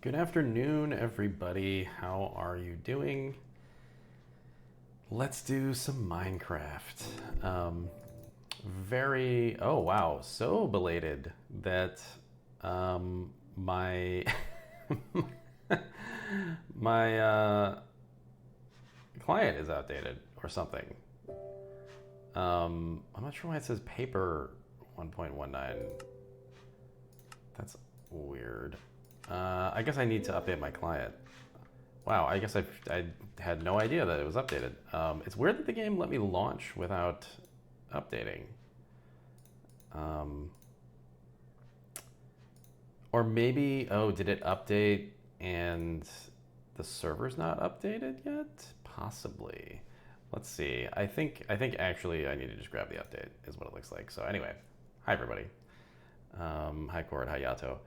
Good afternoon, everybody. How are you doing? Let's do some Minecraft. Oh wow, so belated that my my client is outdated or something. I'm not sure why it says paper 1.19. That's weird. I guess I need to update my client. Wow, I guess I had no idea that it was updated. It's weird that the game let me launch without updating. Or maybe, oh, did it update and the server's not updated yet? Possibly. Let's see. I think actually I need to just grab the update is what it looks like. So anyway, hi everybody. Hi Cord, hi Yato.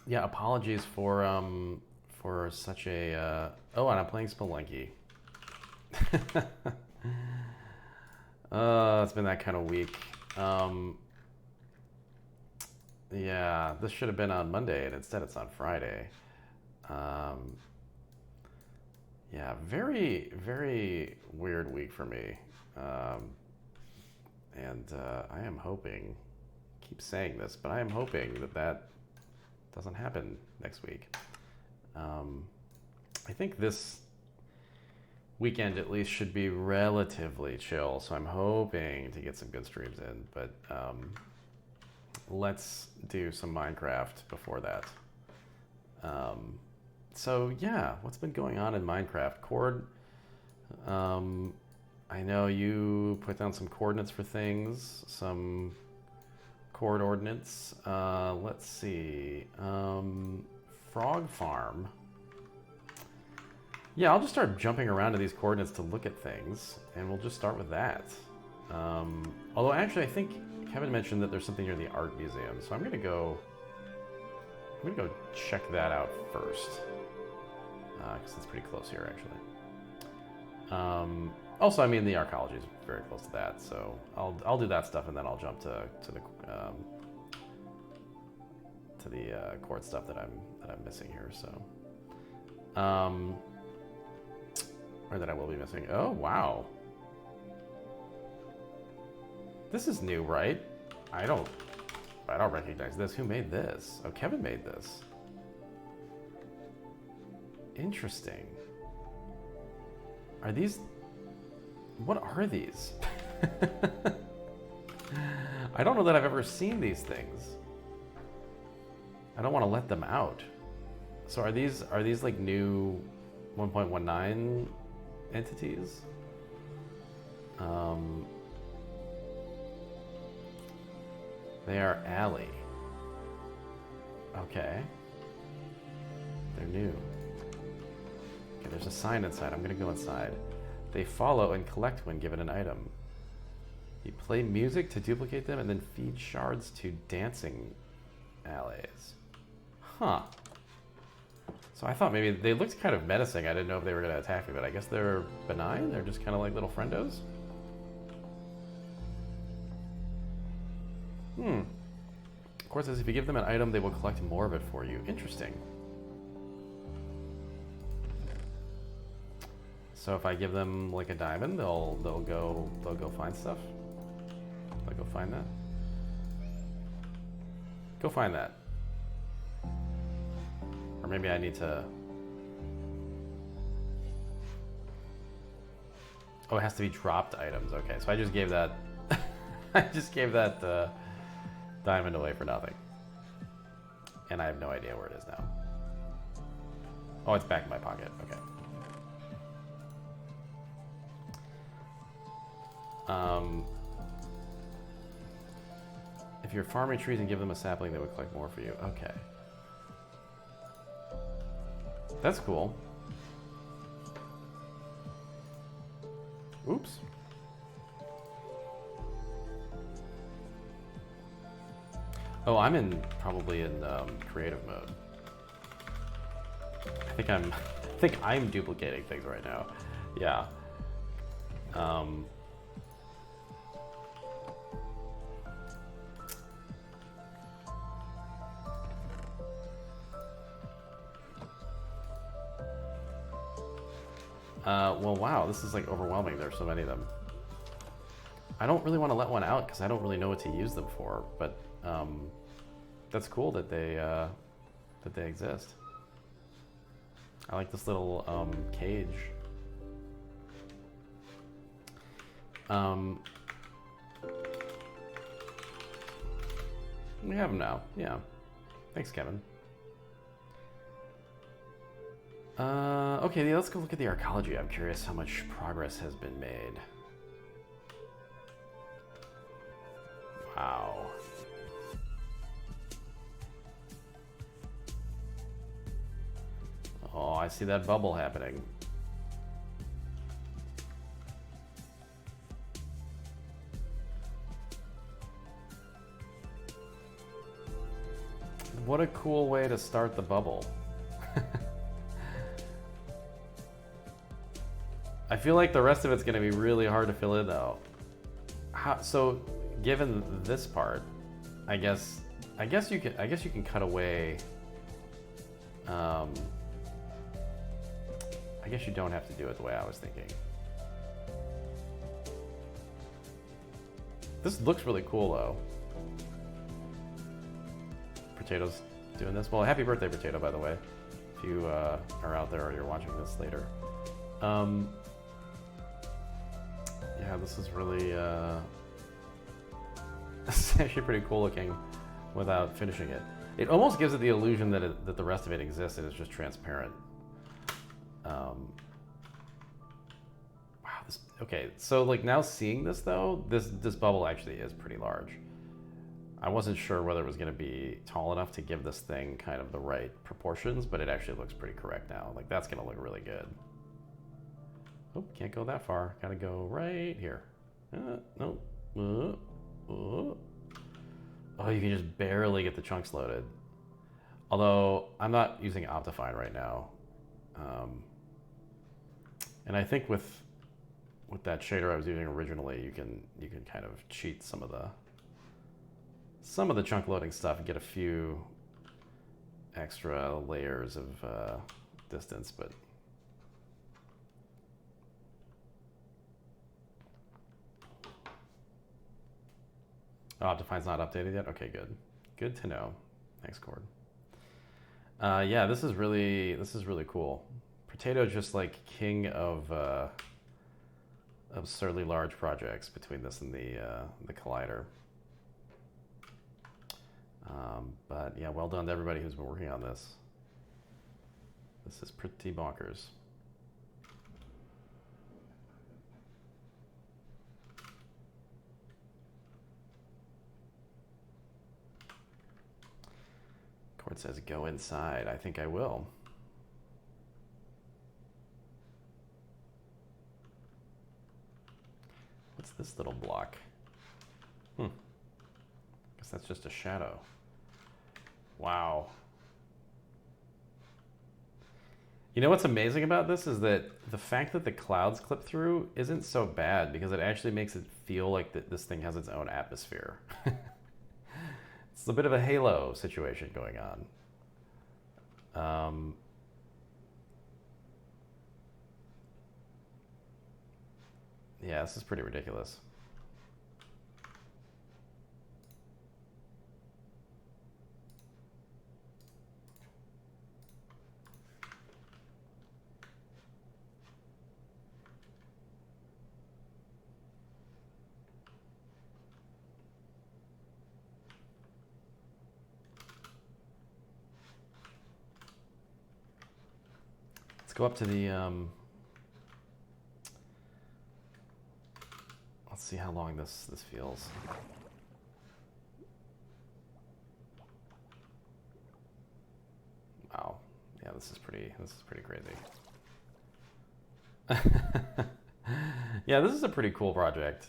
Yeah, apologies for such a oh, and I'm playing Spelunky. It's been that kind of week. Yeah, this should have been on Monday, and instead it's on Friday. Yeah, very, very weird week for me. And I am hoping, keep saying this, but I am hoping that doesn't happen next week. I think this weekend at least should be relatively chill, so I'm hoping to get some good streams in, but let's do some Minecraft before that. So yeah, what's been going on in Minecraft? Cord, I know you put down some coordinates for things, some chord ordinates. Let's see. Frog farm. Yeah, I'll just start jumping around to these coordinates to look at things, and we'll just start with that. Although actually, I think Kevin mentioned that there's something near the art museum, so I'm gonna go check that out first, because it's pretty close here actually. Also, I mean the archaeology is very close to that, so I'll do that stuff, and then I'll jump to the chord stuff that I'm missing here. So, or that I will be missing. Oh wow, this is new, right? I don't recognize this. Who made this? Oh, Kevin made this. Interesting. Are these? What are these? I don't know that I've ever seen these things. I don't want to let them out. So are these like new 1.19 entities? They are alley. Okay. They're new. Okay, there's a sign inside. I'm gonna go inside. They follow and collect when given an item. You play music to duplicate them and then feed shards to dancing alleys. Huh. So I thought maybe they looked kind of menacing. I didn't know if they were gonna attack me, but I guess they're benign. They're just kind of like little friendos. Of course, says if you give them an item, they will collect more of it for you. Interesting. So if I give them like a diamond, they'll go find stuff. They'll go find that. Go find that. Or maybe I need to. Oh, it has to be dropped items. Okay, so I just gave that. I just gave that diamond away for nothing, and I have no idea where it is now. Oh, it's back in my pocket. Okay. If you're farming trees and give them a sapling, they would collect more for you. Okay. That's cool. Oops. Oh, I'm probably in creative mode. I think I'm duplicating things right now. Yeah. Well, wow, this is like overwhelming. There's so many of them. I don't really want to let one out because I don't really know what to use them for, but that's cool that they exist. I like this little cage. We have them now. Yeah. Thanks, Kevin. Okay, let's go look at the arcology. I'm curious how much progress has been made. Wow. Oh, I see that bubble happening. What a cool way to start the bubble. I feel like the rest of it's going to be really hard to fill in though. So given this part, I guess you can cut away. I guess you don't have to do it the way I was thinking. This looks really cool though. Potato's doing this. Well, happy birthday, Potato, by the way. If you are out there or you're watching this later. Yeah, this is really this is actually pretty cool looking without finishing it. It almost gives it the illusion that that the rest of it exists and it's just transparent. Wow, okay, so like now seeing this though, this bubble actually is pretty large. I wasn't sure whether it was going to be tall enough to give this thing kind of the right proportions, but it actually looks pretty correct now. Like that's going to look really good. Oh, can't go that far. Got to go right here. Nope. Oh, you can just barely get the chunks loaded. Although I'm not using Optifine right now. And I think with that shader I was using originally, you can kind of cheat some of the chunk loading stuff and get a few extra layers of distance, but Optifine's not updated yet? Okay, good. Good to know. Thanks, Cord. Yeah, this is really cool. Potato just like king of absurdly large projects between this and the Collider. But yeah, well done to everybody who's been working on this. This is pretty bonkers. Cord says, go inside. I think I will. What's this little block? Guess that's just a shadow. Wow. You know what's amazing about this is that the fact that the clouds clip through isn't so bad because it actually makes it feel like that this thing has its own atmosphere. It's a bit of a halo situation going on. Yeah, this is pretty ridiculous. Let's go up to the, let's see how long this feels. Wow. Yeah, this is pretty crazy. Yeah, this is a pretty cool project.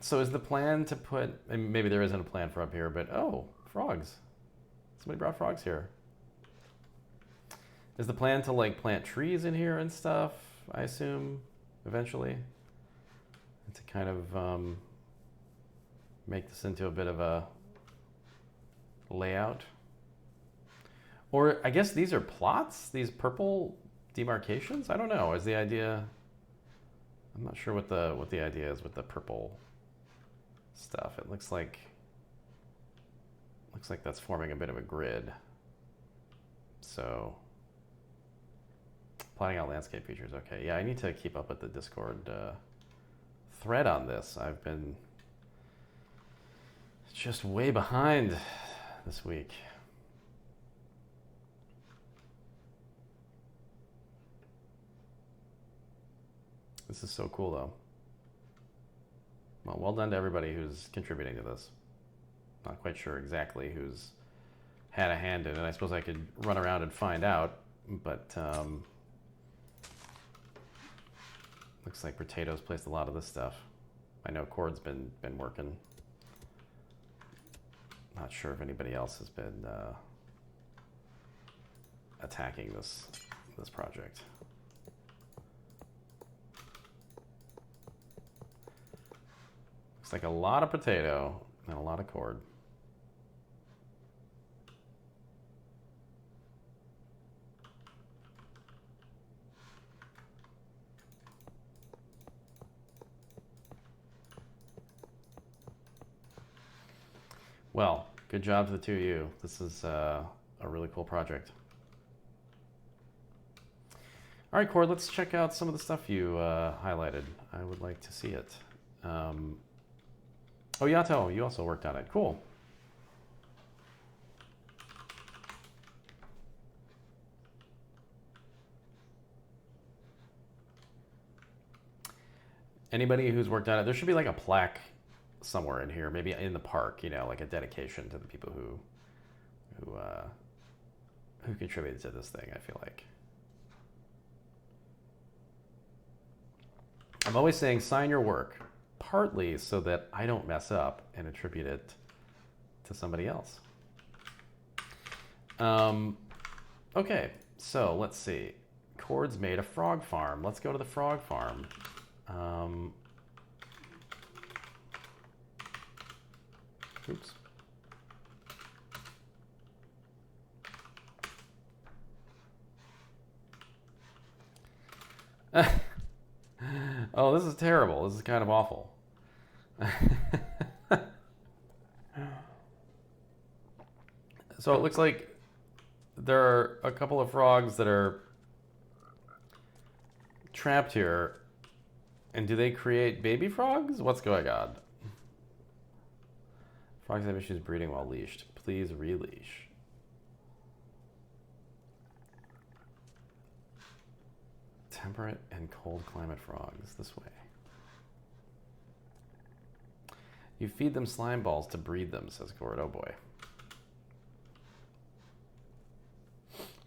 So is the plan to put, and maybe there isn't a plan for up here, but oh, frogs. Somebody brought frogs here. Is the plan to like plant trees in here and stuff, I assume, eventually? And to kind of make this into a bit of a layout? Or I guess these are plots, these purple demarcations? I don't know. Is the idea... I'm not sure what the idea is with the purple stuff. It looks like that's forming a bit of a grid. So plotting out landscape features. Okay, yeah, I need to keep up with the Discord thread on this. I've been just way behind this week. This is so cool, though. Well done to everybody who's contributing to this. Not quite sure exactly who's had a hand in it. I suppose I could run around and find out, but looks like Potatoes placed a lot of this stuff. I know Cord's been working. Not sure if anybody else has been attacking this project. Looks like a lot of Potato and a lot of Cord. Well, good job to the two of you. This is a really cool project. All right, Cord, let's check out some of the stuff you highlighted. I would like to see it. Oh, Yato, you also worked on it. Cool. Anybody who's worked on it, there should be like a plaque somewhere in here, maybe in the park, you know, like a dedication to the people who contributed to this thing, I feel like. I'm always saying sign your work, partly so that I don't mess up and attribute it to somebody else. Okay, so let's see. Cord's made a frog farm. Let's go to the frog farm. Oops. Oh, this is terrible. This is kind of awful. So it looks like there are a couple of frogs that are trapped here. And do they create baby frogs? What's going on? Frogs have issues breeding while leashed. Please releash. Temperate and cold climate frogs. This way. You feed them slime balls to breed them, says Cord. Oh boy.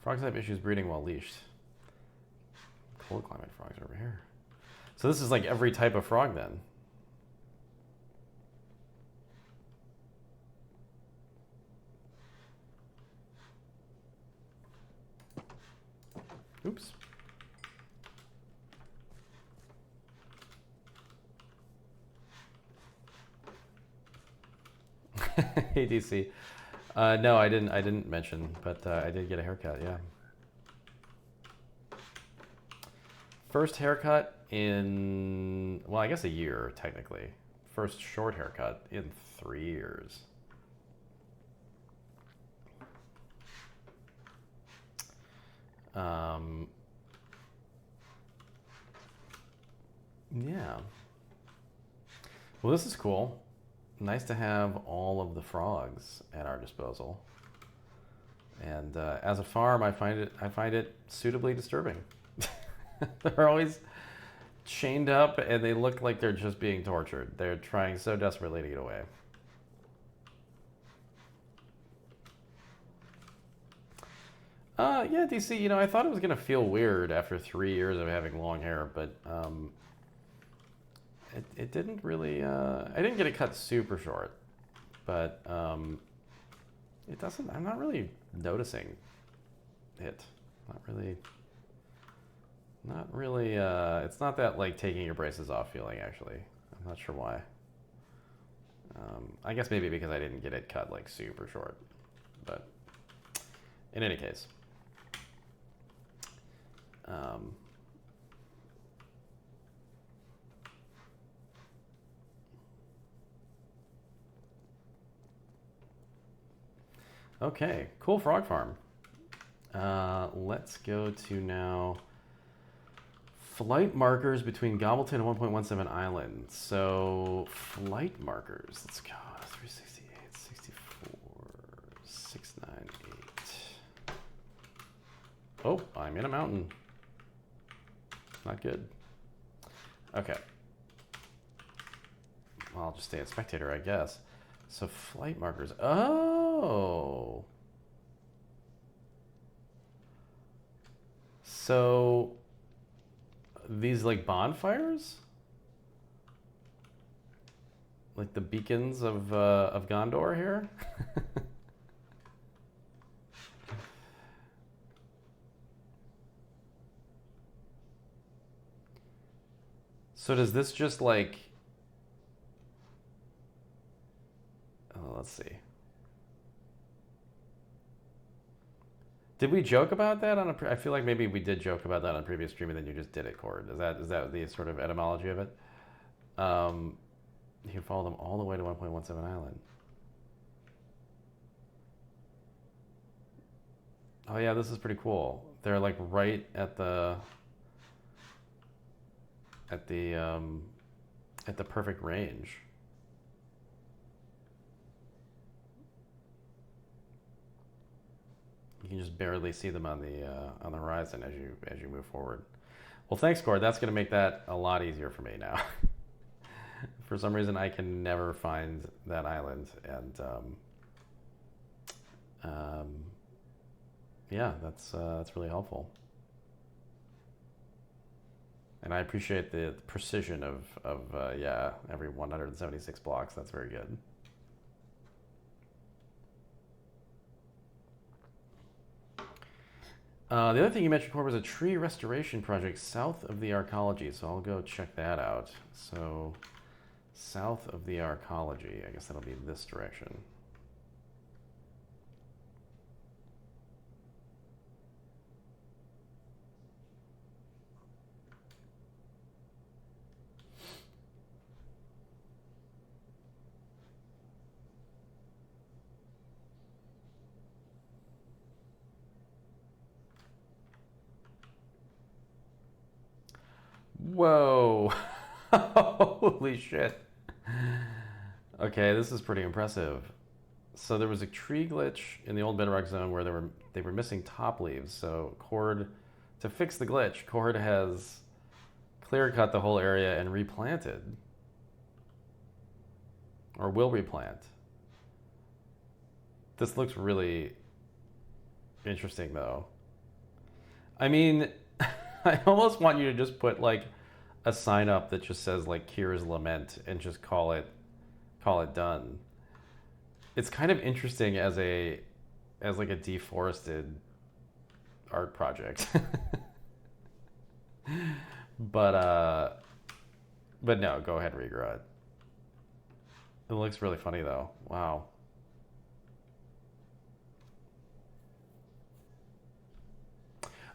Frogs have issues breeding while leashed. Cold climate frogs over here. So this is like every type of frog then. Oops. Hey DC. No, I didn't mention, but I did get a haircut, yeah. First haircut in, well, I guess a year, technically. First short haircut in 3 years. Yeah. Well, this is cool. Nice to have all of the frogs at our disposal. And as a farm, I find it suitably disturbing. They're always chained up and they look like they're just being tortured. They're trying so desperately to get away. Yeah, DC, you know, I thought it was going to feel weird after 3 years of having long hair, but it didn't really, I didn't get it cut super short, but it doesn't, I'm not really noticing it. Not really, it's not that like taking your braces off feeling, actually. I'm not sure why. I guess maybe because I didn't get it cut like super short, but in any case. Um, okay, cool frog farm. Let's go to now flight markers between Gobbleton and 1.17 Island. So flight markers, let's go 368, 64, 698. Oh, I'm in a mountain. Not good. Okay. Well, I'll just stay a spectator, I guess. So flight markers. Oh. So these like bonfires? Like the beacons of Gondor here? So does this just like... Oh, let's see. Did we joke about that on I feel like maybe we did joke about that on a previous stream and then you just did it, Cord. Is that the sort of etymology of it? You can follow them all the way to 1.17 Island. Oh yeah, this is pretty cool. They're like right at the perfect range. You can just barely see them on the horizon as you move forward. Well, thanks, Cord. That's going to make that a lot easier for me now. For some reason, I can never find that island, and yeah, that's really helpful. And I appreciate the precision of yeah, every 176 blocks. That's very good. The other thing you mentioned, Cord, was a tree restoration project south of the arcology. So I'll go check that out. So south of the arcology, I guess that'll be this direction. Whoa. Holy shit. Okay, this is pretty impressive. So there was a tree glitch in the old bedrock zone where they were missing top leaves. So Cord, to fix the glitch, Cord has clear cut the whole area and replanted. Or will replant. This looks really interesting though. I mean, I almost want you to just put like a sign up that just says like Kira's Lament and just call it done. It's kind of interesting as like a deforested art project. But no, go ahead, regrow it. It looks really funny though. Wow.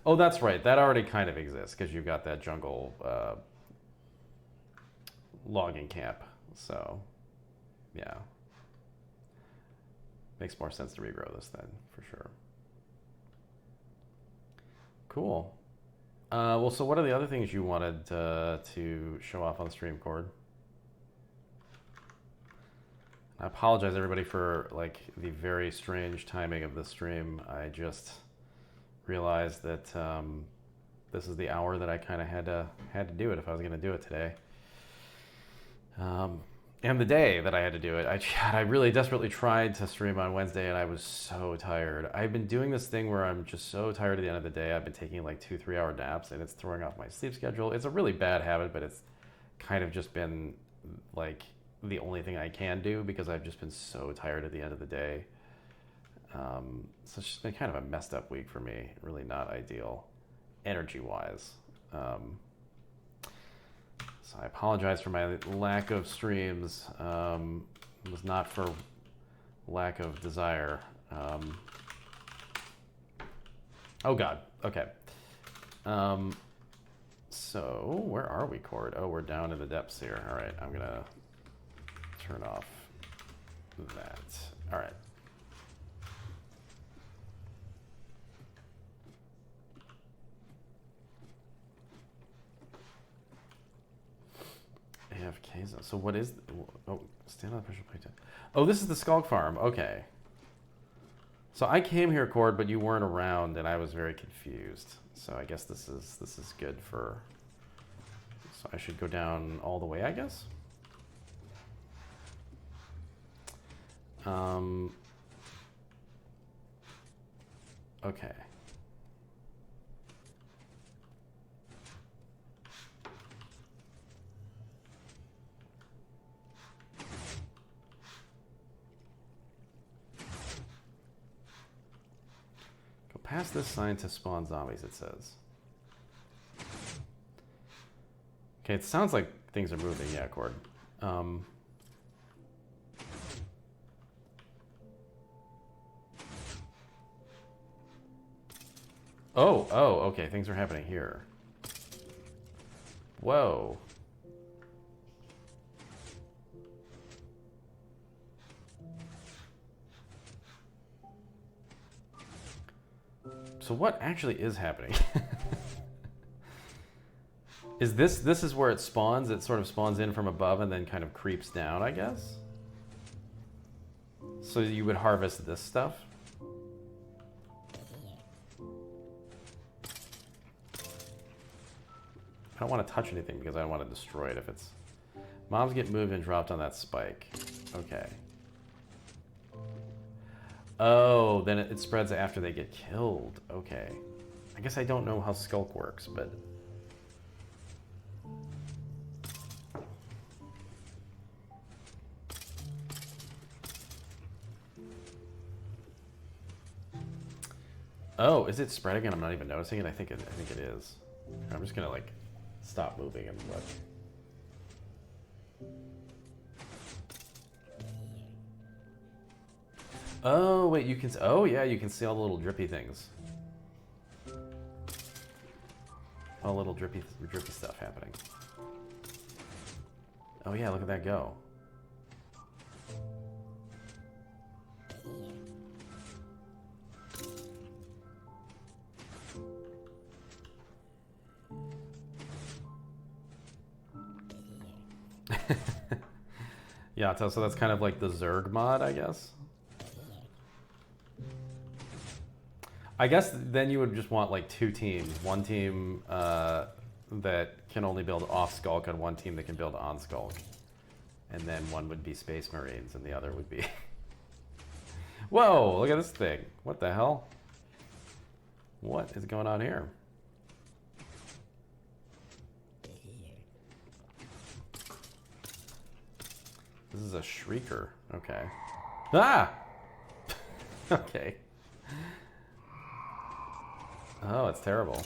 Oh, that's right. That already kind of exists because you've got that jungle logging camp. So, yeah. Makes more sense to regrow this then, for sure. Cool. Well, so what are the other things you wanted to show off on the stream, Cord? I apologize, everybody, for like the very strange timing of the stream. I just realized that this is the hour that I kind of had to do it if I was going to do it today. And the day that I had to do it, I really desperately tried to stream on Wednesday, and I was so tired. I've been doing this thing where I'm just so tired at the end of the day. I've been taking like 2-3 hour naps, and it's throwing off my sleep schedule. It's a really bad habit, but it's kind of just been like the only thing I can do because I've just been so tired at the end of the day. So it's just been kind of a messed up week for me. Really not ideal, energy-wise. So I apologize for my lack of streams. It was not for lack of desire. Oh God. Okay. So, where are we, Cord? Oh, we're down in the depths here. All right, I'm gonna turn off that. All right. AFK zone. So what is... Oh, stand on the pressure plate. Oh, this is the Skulk Farm. Okay. So I came here, Cord, but you weren't around, and I was very confused. So I guess this is good for... So I should go down all the way, I guess? Okay. Go past this sign to spawn zombies, it says. Okay, it sounds like things are moving. Yeah, Cord. Oh, okay, things are happening here. Whoa. So what actually is happening? Is this is where it spawns? It sort of spawns in from above and then kind of creeps down, I guess? So you would harvest this stuff? I don't want to touch anything because I don't want to destroy it if it's... Mobs get moved and dropped on that spike. Okay. Oh, then it spreads after they get killed. Okay. I guess I don't know how Skulk works, but... Oh, is it spreading and I'm not even noticing it? I think it is. I'm just gonna like stop moving and look. Oh wait, you can. Oh yeah, you can see all the little drippy things. All little drippy stuff happening. Oh yeah, look at that go. Yeah, so that's kind of like the Zerg mod, I guess. I guess then you would just want like two teams. One team that can only build off Skulk and one team that can build on Skulk. And then one would be Space Marines and the other would be... Whoa, look at this thing. What the hell? What is going on here? This is a Shrieker. Okay. Ah! Okay. Oh, it's terrible.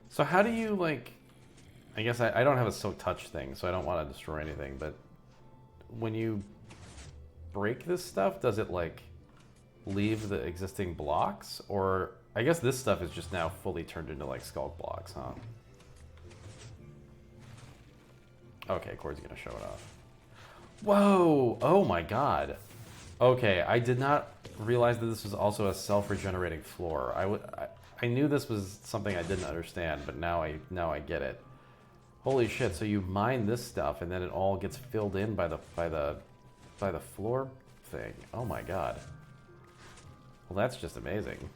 So how do you, like... I guess I don't have a silk touch thing, so I don't want to destroy anything, but... When you break this stuff, does it, like, leave the existing blocks? Or... I guess this stuff is just now fully turned into, like, Skulk blocks, huh? Okay, Cord's gonna show it off. Whoa! Oh my god. Okay, I did not realize that this was also a self-regenerating floor. I knew this was something I didn't understand, but now I get it. Holy shit! So you mine this stuff, and then it all gets filled in by the floor thing. Oh my god. Well, that's just amazing.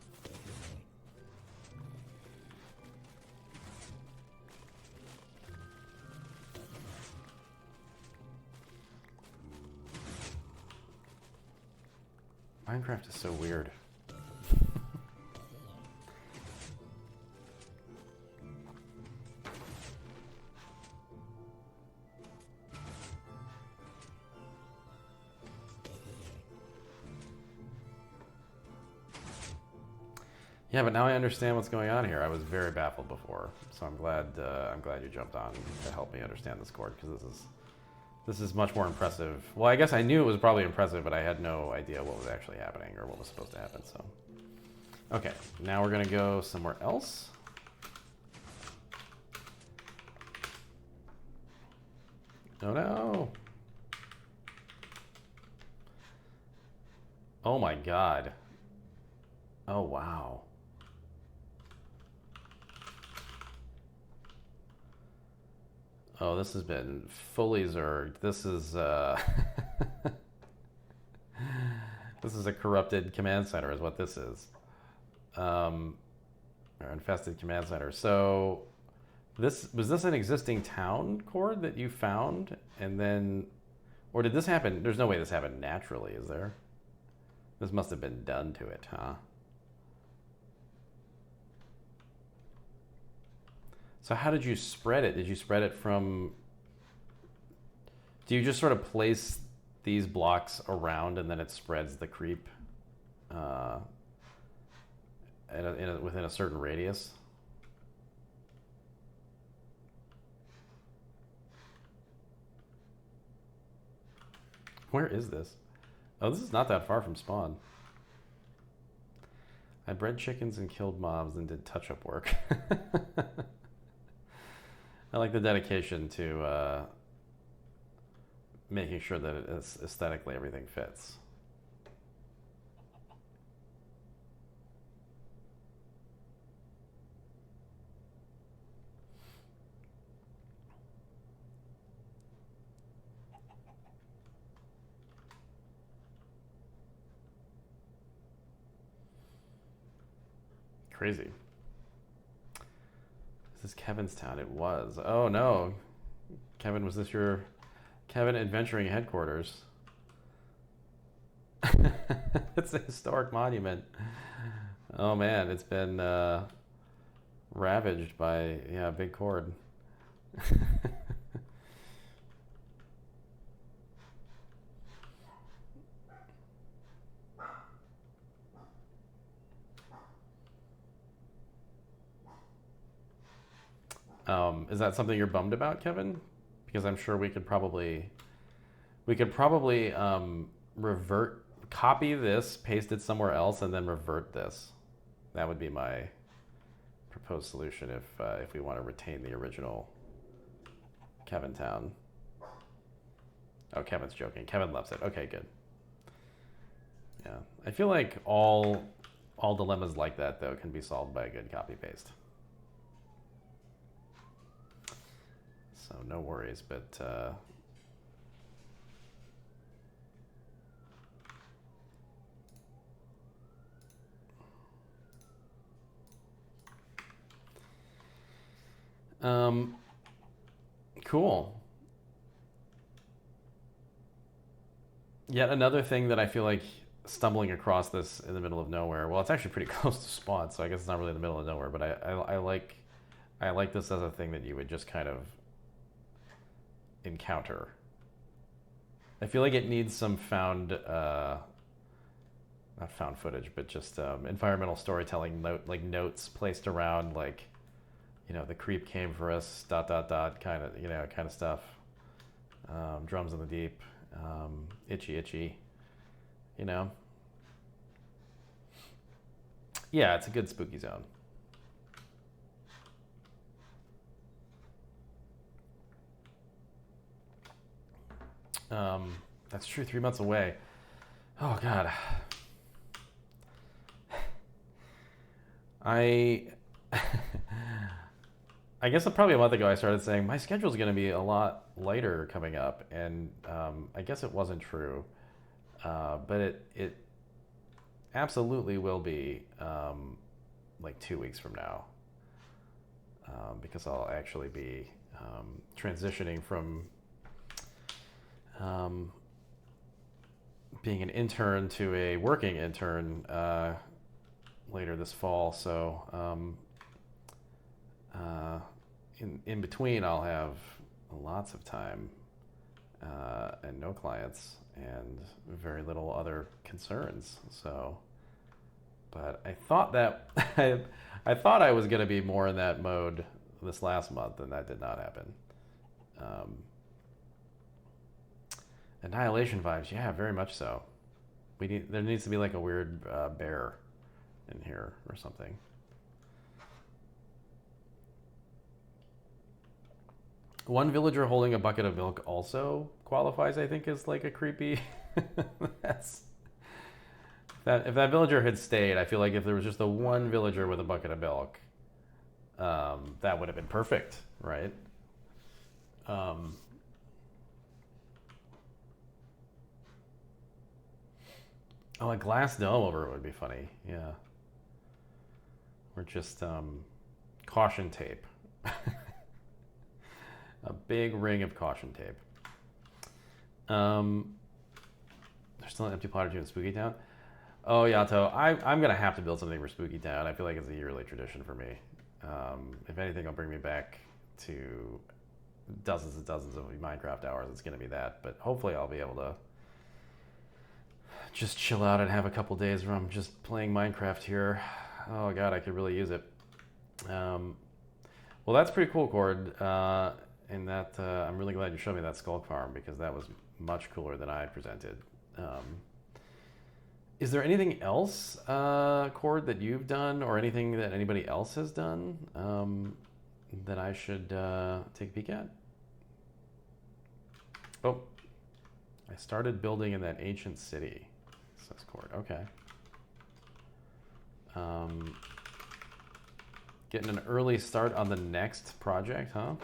Minecraft is so weird. Yeah, but now I understand what's going on here. I was very baffled before, so I'm glad you jumped on to help me understand this, Cord, because This is much more impressive. Well, I guess I knew it was probably impressive, but I had no idea what was actually happening or what was supposed to happen, so. Okay, now we're gonna go somewhere else. Oh no. Oh my god. Oh wow. Oh, this has been fully zerged. This is this is a corrupted command center is what this is. Or infested command center. So was this an existing town cord that you found and then, or did this happen? There's no way this happened naturally, is there? This must have been done to it, huh? So how did you spread it? Did you spread it from, do you just sort of place these blocks around and then it spreads the creep within a certain radius? Where is this? Oh, this is not that far from spawn. I bred chickens and killed mobs and did touch-up work. I like the dedication to making sure that aesthetically everything fits. Crazy. This is Kevin's town. It was. Oh no. Kevin, was this your Kevin adventuring headquarters? It's a historic monument. Oh man, it's been ravaged by, yeah, big cord. Is that something you're bummed about, Kevin? Because I'm sure we could probably copy this, paste it somewhere else, and then revert this. That would be my proposed solution if we want to retain the original Kevin town. Oh, Kevin's joking. Kevin loves it. Okay, good. Yeah, I feel like all dilemmas like that though can be solved by a good copy paste. So no worries, but cool. Yet another thing that I feel like stumbling across this in the middle of nowhere. Well, it's actually pretty close to spawn, so I guess it's not really in the middle of nowhere. But I like this as a thing that you would just kind of encounter. I feel like it needs some not found footage, but just environmental storytelling notes placed around, like, you know, the creep came for us, ... kind of stuff. Drums in the deep, itchy, you know. Yeah, it's a good spooky zone. That's true, 3 months away. Oh God. I guess probably a month ago I started saying my schedule's going to be a lot lighter coming up, and I guess it wasn't true, but it absolutely will be like 2 weeks from now, because I'll actually be transitioning from being an intern to a working intern later this fall. So in between, I'll have lots of time and no clients and very little other concerns. So, but I thought that I thought I was going to be more in that mode this last month, and that did not happen. Annihilation vibes, yeah, very much so. There needs to be like a weird bear in here or something. One villager holding a bucket of milk also qualifies, I think, as like a creepy. That's if that villager had stayed, I feel like if there was just the one villager with a bucket of milk, that would have been perfect, right? Oh, a glass dome over it would be funny. Yeah. Or just caution tape. A big ring of caution tape. There's still an empty plot or two in Spooky Town. Oh, Yato, I'm going to have to build something for Spooky Town. I feel like it's a yearly tradition for me. If anything, it'll bring me back to dozens and dozens of Minecraft hours. It's going to be that. But hopefully I'll be able to just chill out and have a couple days where I'm just playing Minecraft here. Oh, God, I could really use it. Well, that's pretty cool, Cord. In that I'm really glad you showed me that Skulk Farm because that was much cooler than I presented. Is there anything else, Cord, that you've done or anything that anybody else has done that I should take a peek at? Oh, I started building in that ancient city, says Cord. Okay. Getting an early start on the next project, huh?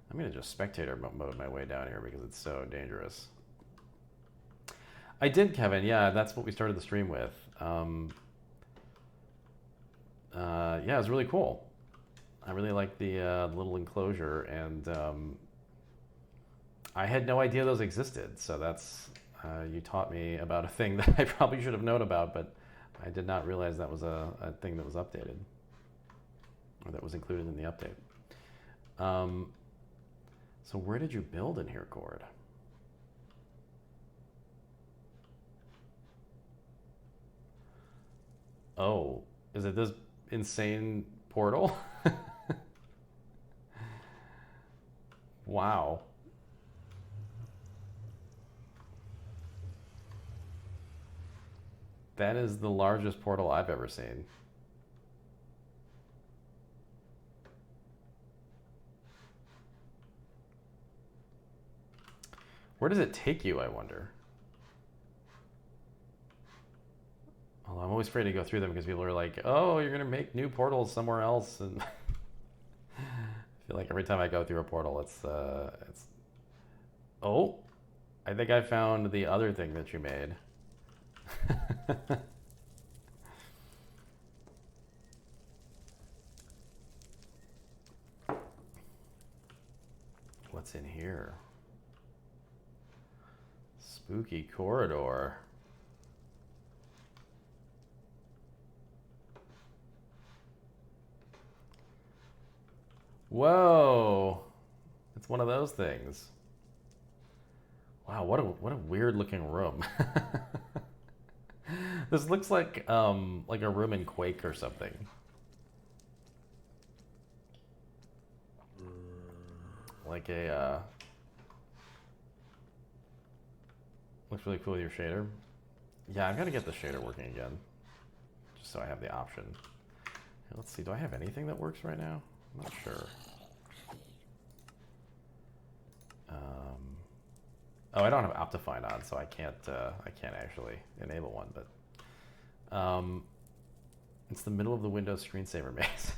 I'm going to just spectator mode my way down here because it's so dangerous. I did, Kevin. Yeah, that's what we started the stream with. Yeah, it was really cool. I really liked the little enclosure, and I had no idea those existed. So that's you taught me about a thing that I probably should have known about, but I did not realize that was a thing that was updated or that was included in the update. So where did you build in here, Cord? Oh, is it this insane portal? Wow. That is the largest portal I've ever seen. Where does it take you, I wonder? Well, I'm always afraid to go through them because people are like, oh, you're going to make new portals somewhere else. And I feel like every time I go through a portal, it's... Oh, I think I found the other thing that you made. What's in here? Spooky corridor. Whoa! It's one of those things. Wow, what a weird looking room. This looks like a room in Quake or something. Like a looks really cool with your shader. Yeah, I've got to get the shader working again, just so I have the option. Let's see, do I have anything that works right now? I'm not sure. Oh, I don't have Optifine on, so I can't actually enable one. But it's the middle of the Windows screensaver maze.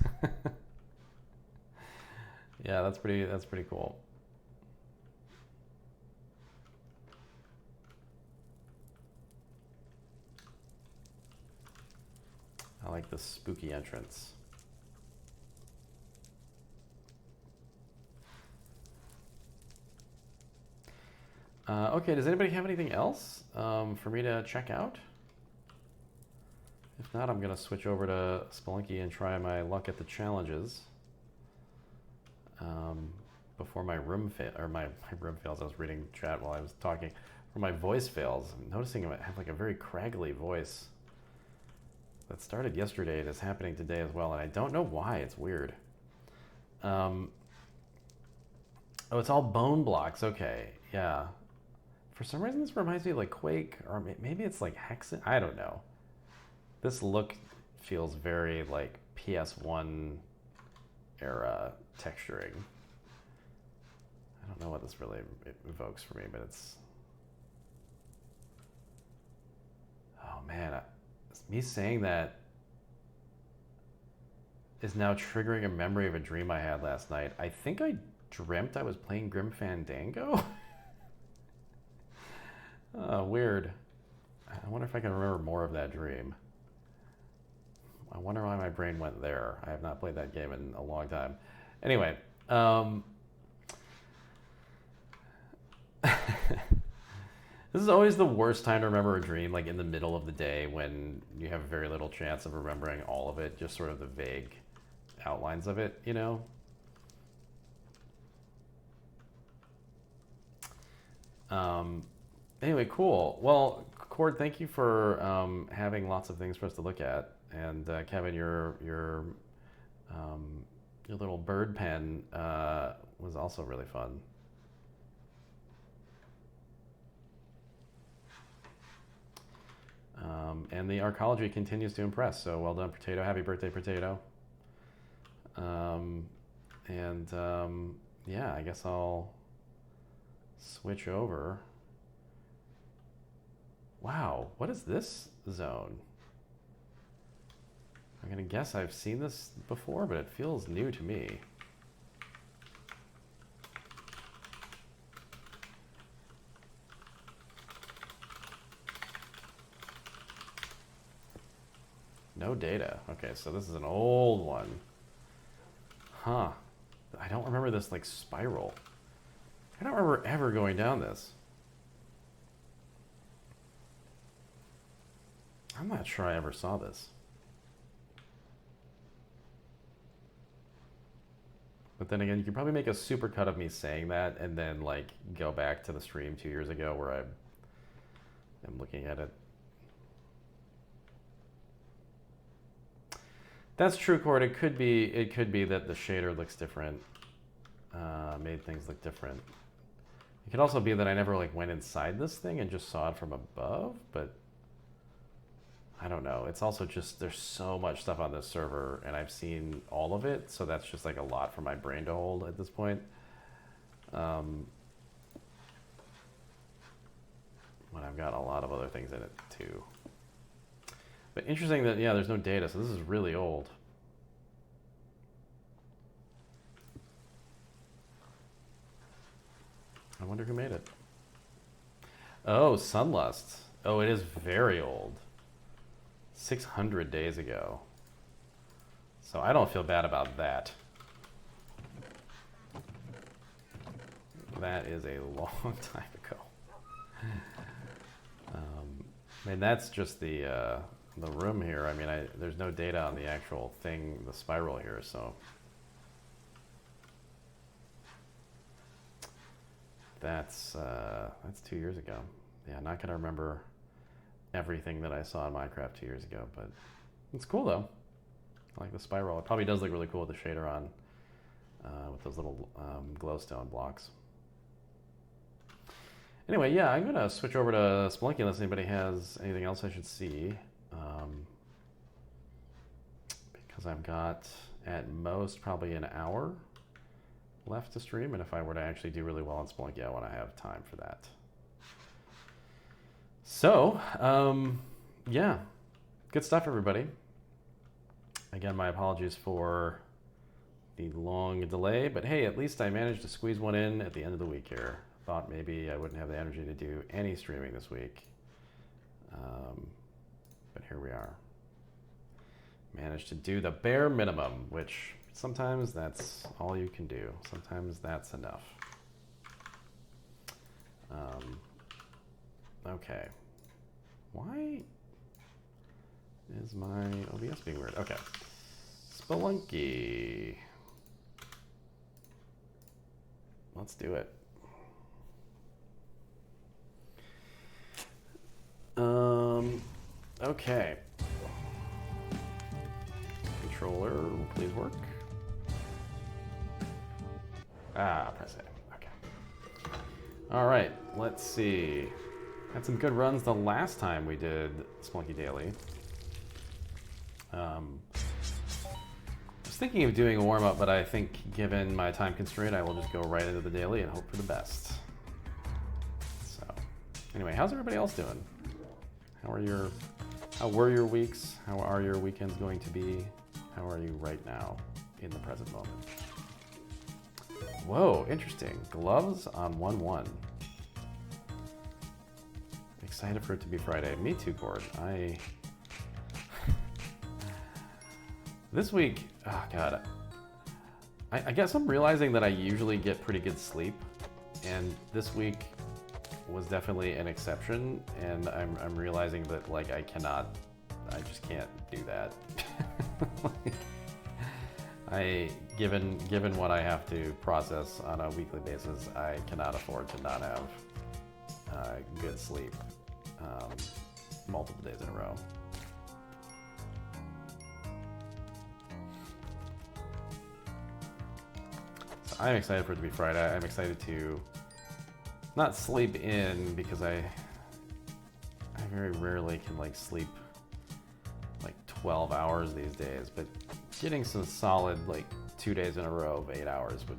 Yeah, that's pretty cool. I like the spooky entrance. Okay, does anybody have anything else for me to check out? If not, I'm going to switch over to Spelunky and try my luck at the challenges. Before my room my room fails. I was reading chat while I was talking. Before my voice fails, I'm noticing I have like a very craggly voice. That started yesterday and is happening today as well, and I don't know why. It's weird. Oh, it's all bone blocks. Okay, yeah. For some reason, this reminds me of like Quake, or maybe it's like Hexen. I don't know. This look feels very like PS1 era texturing. I don't know what this really evokes for me, but it's... Oh man, me saying that is now triggering a memory of a dream I had last night. I think I dreamt I was playing Grim Fandango. Weird. I wonder if I can remember more of that dream. I wonder why my brain went there. I have not played that game in a long time. Anyway, this is always the worst time to remember a dream, like in the middle of the day when you have very little chance of remembering all of it, just sort of the vague outlines of it, you know? Anyway, cool. Well, Cord, thank you for having lots of things for us to look at. And Kevin, your little bird pen was also really fun. And the arcology continues to impress. So well done, Potato. Happy birthday, Potato. Yeah, I guess I'll switch over. Wow, what is this zone? I'm gonna guess I've seen this before, but it feels new to me. No data. Okay, so this is an old one. Huh. I don't remember this like spiral. I don't remember ever going down this. I'm not sure I ever saw this. But then again, you could probably make a super cut of me saying that and then like go back to the stream 2 years ago where I am looking at it. That's true, Cord. It could be that the shader looks different, made things look different. It could also be that I never like went inside this thing and just saw it from above, but I don't know. It's also just, there's so much stuff on this server and I've seen all of it, so that's just like a lot for my brain to hold at this point. When I've got a lot of other things in it too. But interesting that, yeah, there's no data, so this is really old. I wonder who made it. Oh, Sunlust. Oh, it is very old. 600 days ago. So I don't feel bad about that. That is a long time ago. I mean, that's just the room here. I mean, there's no data on the actual thing, the spiral here, so. That's 2 years ago. Yeah, not gonna remember everything that I saw in Minecraft 2 years ago, but it's cool though. I like the spiral. It probably does look really cool with the shader on, with those little glowstone blocks. Anyway, yeah, I'm gonna switch over to Spelunky unless anybody has anything else I should see. Because I've got at most probably an hour left to stream, and if I were to actually do really well on Spelunky, I want to have time for that. So, yeah, good stuff, everybody. Again, my apologies for the long delay, but hey, at least I managed to squeeze one in at the end of the week here. Thought maybe I wouldn't have the energy to do any streaming this week, but here we are. Managed to do the bare minimum, which sometimes that's all you can do. Sometimes that's enough. Okay. Why is my OBS being weird? Okay. Spelunky. Let's do it. Okay. Controller, please work. Ah, press A. Okay. All right, let's see. Had some good runs the last time we did Spelunky Daily. I was thinking of doing a warm-up, but I think given my time constraint, I will just go right into the daily and hope for the best. So, anyway, how's everybody else doing? How were your weeks? How are your weekends going to be? How are you right now in the present moment? Whoa, interesting. Gloves on 1-1. Excited for it to be Friday. Me too, Cord. This week, oh God. I guess I'm realizing that I usually get pretty good sleep, and this week was definitely an exception, and I'm realizing that like I just can't do that. Given what I have to process on a weekly basis, I cannot afford to not have good sleep multiple days in a row. So I'm excited for it to be Friday. I'm excited to not sleep in because I very rarely can like sleep like 12 hours these days, but getting some solid like 2 days in a row of 8 hours would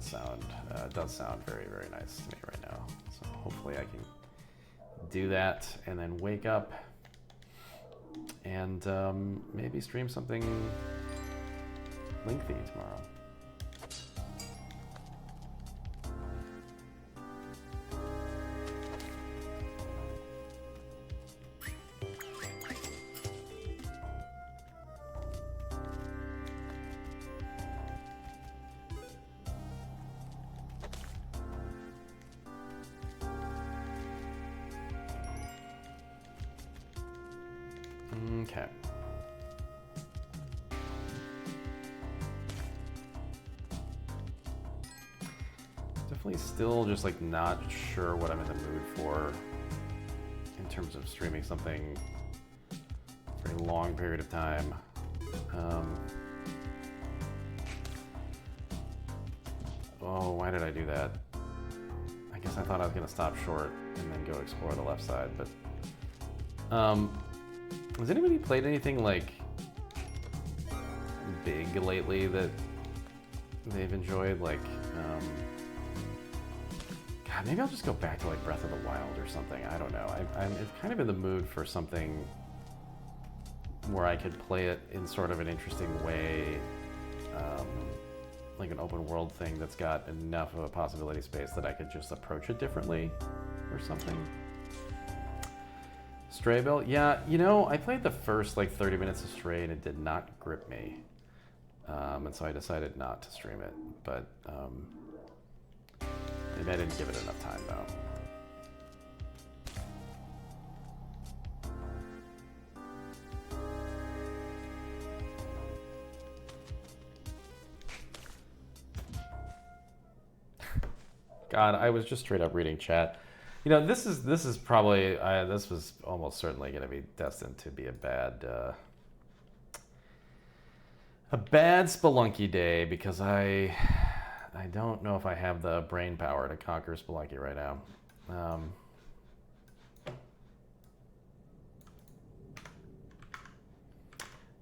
does sound very, very nice to me right now. So hopefully I can do that and then wake up and maybe stream something lengthy tomorrow. Okay. Definitely still just like not sure what I'm in the mood for in terms of streaming something for a long period of time. Oh, why did I do that? I guess I thought I was gonna stop short and then go explore the left side, but has anybody played anything like big lately that they've enjoyed? Like, God, maybe I'll just go back to like Breath of the Wild or something. I don't know. I'm kind of in the mood for something where I could play it in sort of an interesting way, like an open world thing that's got enough of a possibility space that I could just approach it differently or something. Stray Bill? Yeah, you know, I played the first like 30 minutes of Stray and it did not grip me. And so I decided not to stream it, but maybe I didn't give it enough time though. God, I was just straight up reading chat. You know, this is probably this was almost certainly going to be destined to be a bad Spelunky day because I don't know if I have the brain power to conquer Spelunky right now.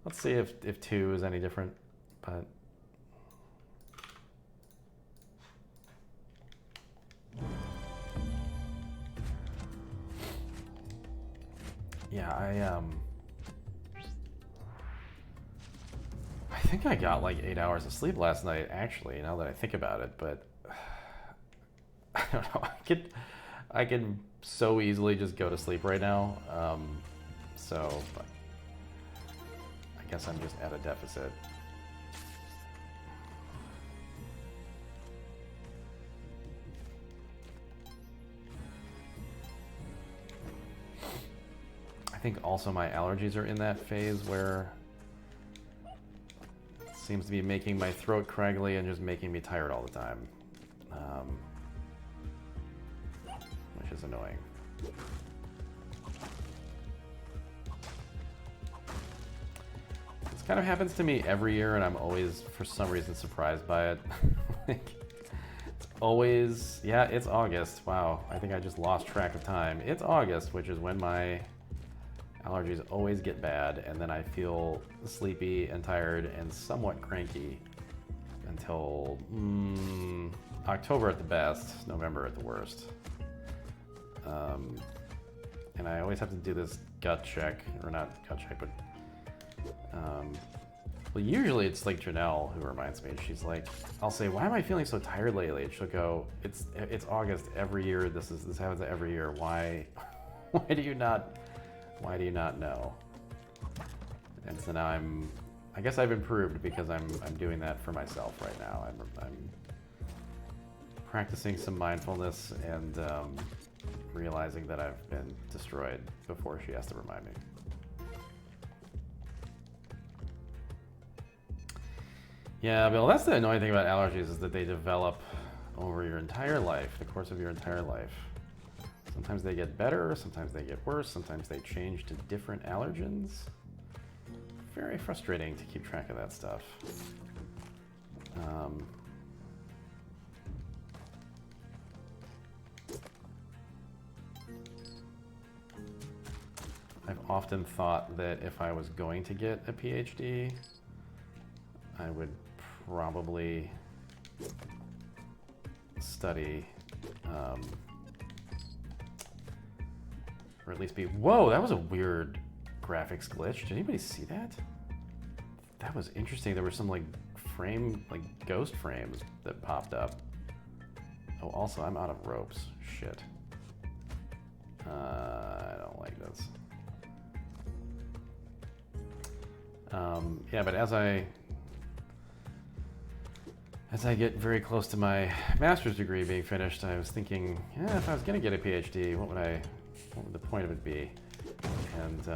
Let's see if 2 is any different, but. Yeah, I think I got like 8 hours of sleep last night, actually, now that I think about it, but I don't know, I could so easily just go to sleep right now, so but I guess I'm just at a deficit. I think also my allergies are in that phase where it seems to be making my throat craggly and just making me tired all the time, which is annoying. This kind of happens to me every year and I'm always, for some reason, surprised by it. Like, it's always, yeah, it's August. Wow, I think I just lost track of time. It's August, which is when my allergies always get bad, and then I feel sleepy and tired and somewhat cranky until October at the best, November at the worst. And I always have to do this gut check, or not gut check, but well, usually it's like Janelle who reminds me. She's like, I'll say, "Why am I feeling so tired lately?" And she'll go, "It's August every year. This happens every year. Why do you not know?" And so now I guess I've improved because I'm doing that for myself right now. I'm practicing some mindfulness and realizing that I've been destroyed before she has to remind me. Yeah, Bill, that's the annoying thing about allergies is that they develop over your entire life, the course of your entire life. Sometimes they get better, sometimes they get worse, sometimes they change to different allergens. Very frustrating to keep track of that stuff. I've often thought that if I was going to get a PhD, I would probably study, or at least be, whoa, that was a weird graphics glitch. Did anybody see that? That was interesting. There were some like ghost frames that popped up. Oh, also, I'm out of ropes. Shit. I don't like this. Yeah, but as I get very close to my master's degree being finished, I was thinking, yeah, if I was going to get a PhD, what would the point of it be? And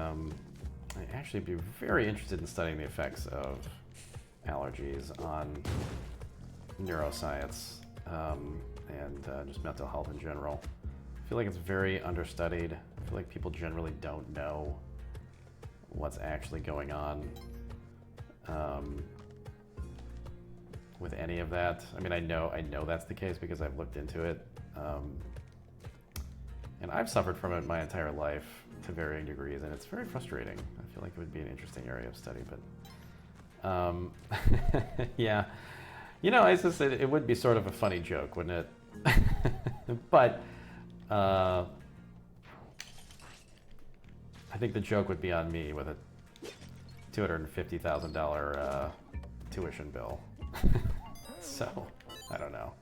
I'd actually be very interested in studying the effects of allergies on neuroscience and just mental health in general. I feel like it's very understudied. I feel like people generally don't know what's actually going on with any of that. I mean, I know that's the case because I've looked into it, and I've suffered from it my entire life to varying degrees, and it's very frustrating. I feel like it would be an interesting area of study, but yeah, it's just it would be sort of a funny joke, wouldn't it? But I think the joke would be on me with a $250,000 tuition bill. So, I don't know.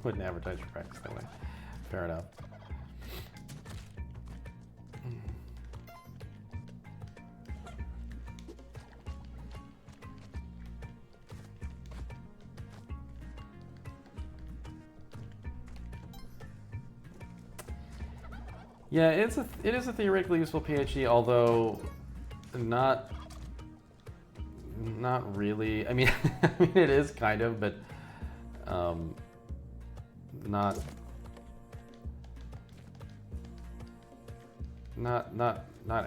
Wouldn't advertise your practice that way. Fair enough. Yeah, it is a theoretically useful PhD, although not really. I mean, it is kind of, but not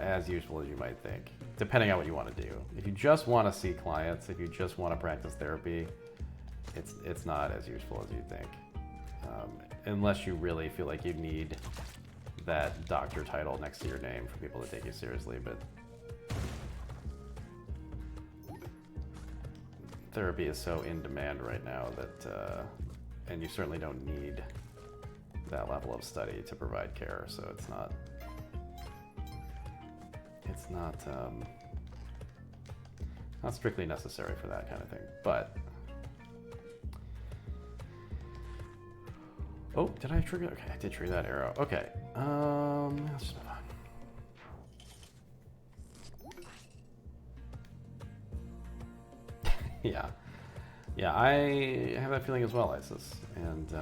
as useful as you might think, depending on what you want to do. If you just want to see clients, if you just want to practice therapy, it's not as useful as you think, unless you really feel like you need that doctor title next to your name for people to take you seriously. But therapy is so in demand right now that, and you certainly don't need that level of study to provide care. So it's not strictly necessary for that kind of thing. But oh, did I trigger? Okay, I did trigger that arrow. Okay, let's just move on. Yeah, I have that feeling as well, Isis. And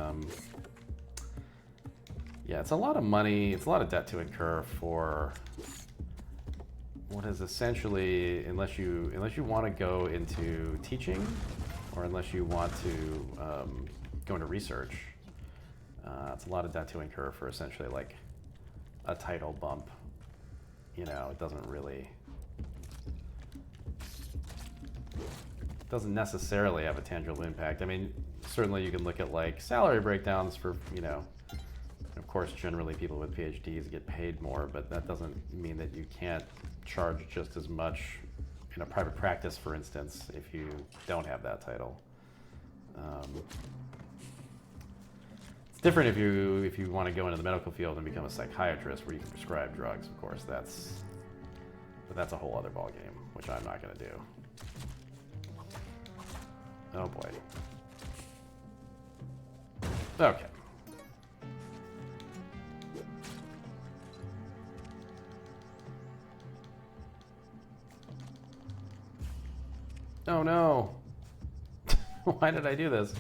yeah, it's a lot of money. It's a lot of debt to incur for what is essentially, unless you want to go into teaching, or unless you want to go into research. It's a lot of debt to incur for essentially like a title bump you know, it doesn't necessarily have a tangible impact. I mean, certainly you can look at like salary breakdowns for, you know, of course, generally people with PhDs get paid more, but that doesn't mean that you can't charge just as much in a private practice, for instance, if you don't have that title. It's different if you want to go into the medical field and become a psychiatrist where you can prescribe drugs. Of course, but that's a whole other ballgame, which I'm not going to do. Oh boy. Okay. Oh no! Why did I do this?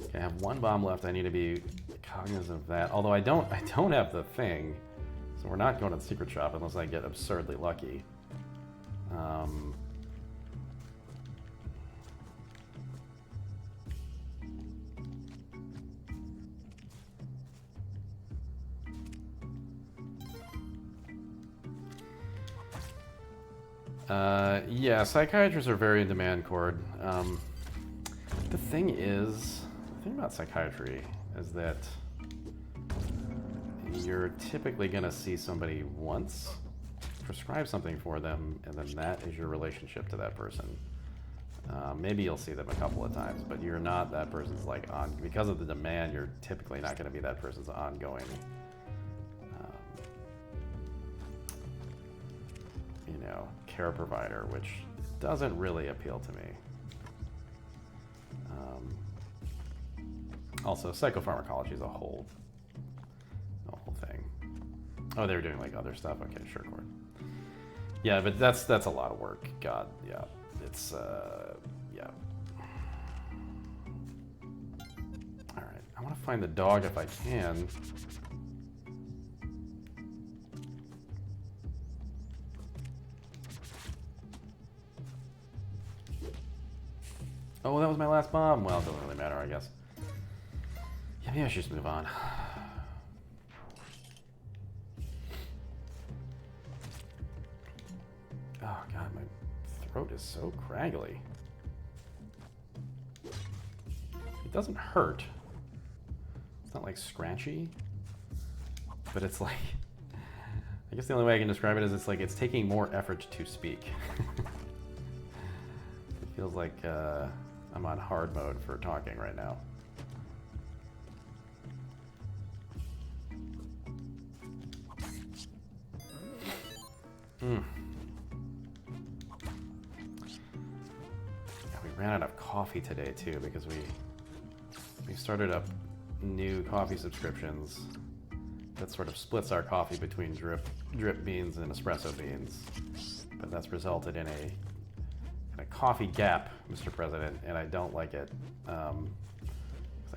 Okay, I have one bomb left. I need to be cognizant of that. Although I don't have the thing, so we're not going to the secret shop unless I get absurdly lucky. Yeah, psychiatrists are very in demand, Cord. The thing about psychiatry is that you're typically going to see somebody once, prescribe something for them, and then that is your relationship to that person. Maybe you'll see them a couple of times, but you're not that person's like because of the demand, you're typically not going to be that person's ongoing care provider, which doesn't really appeal to me. Also, psychopharmacology is a whole thing. Oh, they were doing like other stuff. Okay, sure, Cord. Yeah, but that's a lot of work. God, yeah, it's yeah. All right, I want to find the dog if I can. Oh, that was my last bomb. Well, it doesn't really matter, I guess. Yeah, maybe I should just move on. Oh, God, my throat is so craggly. It doesn't hurt. It's not like scratchy, but it's like, I guess the only way I can describe it is it's like it's taking more effort to speak. It feels like I'm on hard mode for talking right now. Yeah, we ran out of coffee today too because we started up new coffee subscriptions that sort of splits our coffee between drip beans and espresso beans, but that's resulted in a coffee gap, Mr. President, and I don't like it. I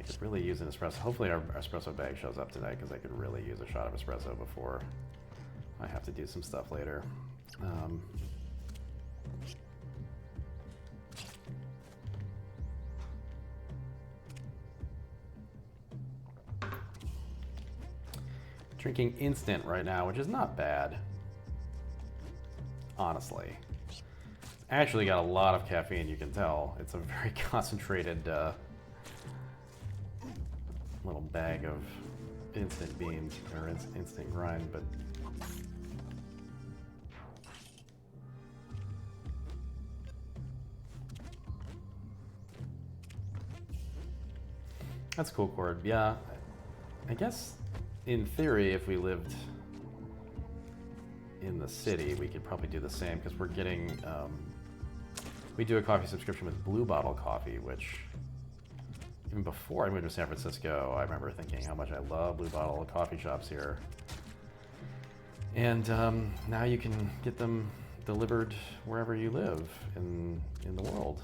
could really use an espresso. Hopefully our espresso bag shows up tonight because I could really use a shot of espresso before I have to do some stuff later. Drinking instant right now, which is not bad, honestly. Actually got a lot of caffeine, you can tell. It's a very concentrated little bag of instant beans, or instant grind, but that's cool, Cord. Yeah, I guess in theory, if we lived in the city, we could probably do the same because we're getting, we do a coffee subscription with Blue Bottle Coffee, which even before I moved to San Francisco, I remember thinking how much I love Blue Bottle coffee shops here. And now you can get them delivered wherever you live in the world.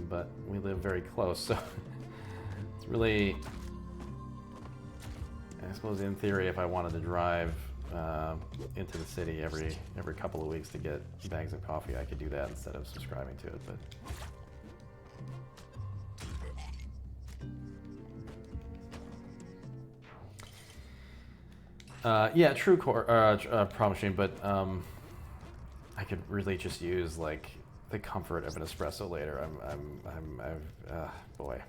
But we live very close, so it's really, I suppose in theory, if I wanted to drive into the city every couple of weeks to get bags of coffee, I could do that instead of subscribing to it. Yeah, true core, Pro Machine, but I could really just use like the comfort of an espresso later. Boy,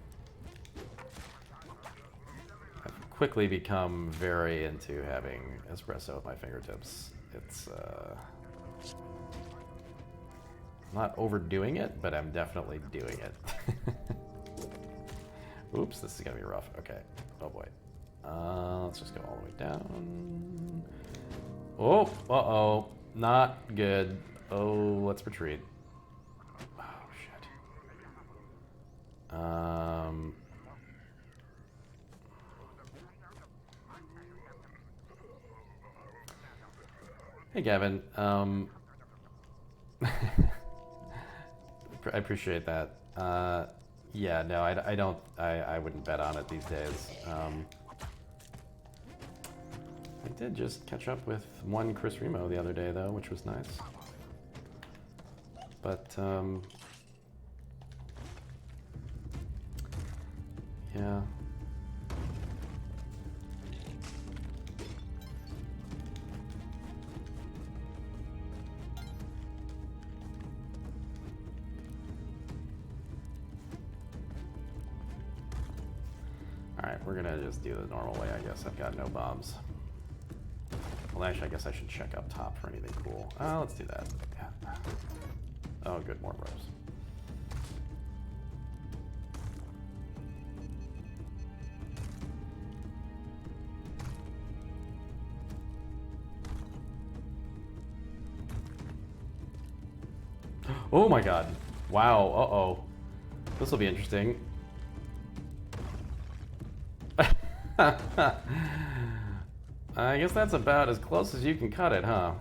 I've quickly become very into having espresso at my fingertips. It's I'm not overdoing it, but I'm definitely doing it. Oops, this is gonna be rough. Okay. Oh boy. Let's just go all the way down. Oh, uh-oh. Not good. Oh, let's retreat. Oh, shit. Hey, Gavin. I appreciate that. Yeah, no, I wouldn't bet on it these days. I did just catch up with one Chris Remo the other day, though, which was nice. But, yeah. Alright, we're gonna just do the normal way, I guess. I've got no bombs. Well, actually, I guess I should check up top for anything cool. Let's do that. Yeah. Oh, good, more bros. Oh my god. Wow, uh-oh. This will be interesting. I guess that's about as close as you can cut it, huh?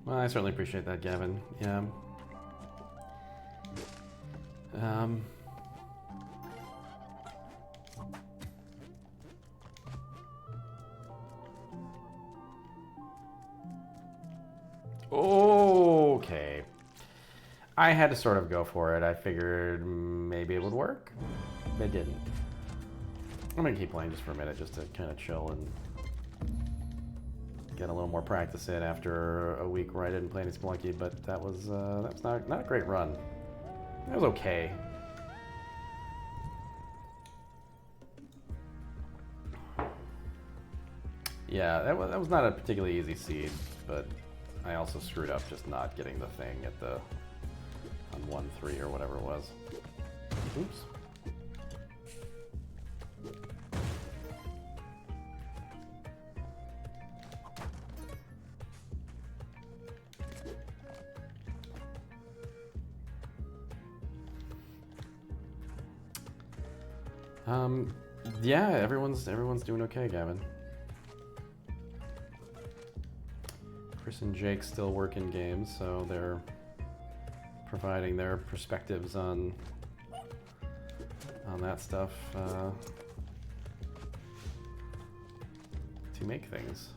Well, I certainly appreciate that, Gavin. Yeah. Okay. I had to sort of go for it. I figured maybe it would work. It didn't. I'm gonna keep playing just for a minute, just to kind of chill and get a little more practice in after a week where I didn't play any Spelunky, but that was not a great run. It was okay. Yeah, that was not a particularly easy seed, but I also screwed up just not getting the thing at the on 1-3 or whatever it was. Oops. Yeah, everyone's doing okay, Gavin. Chris and Jake still work in games, so they're providing their perspectives on that stuff to make things.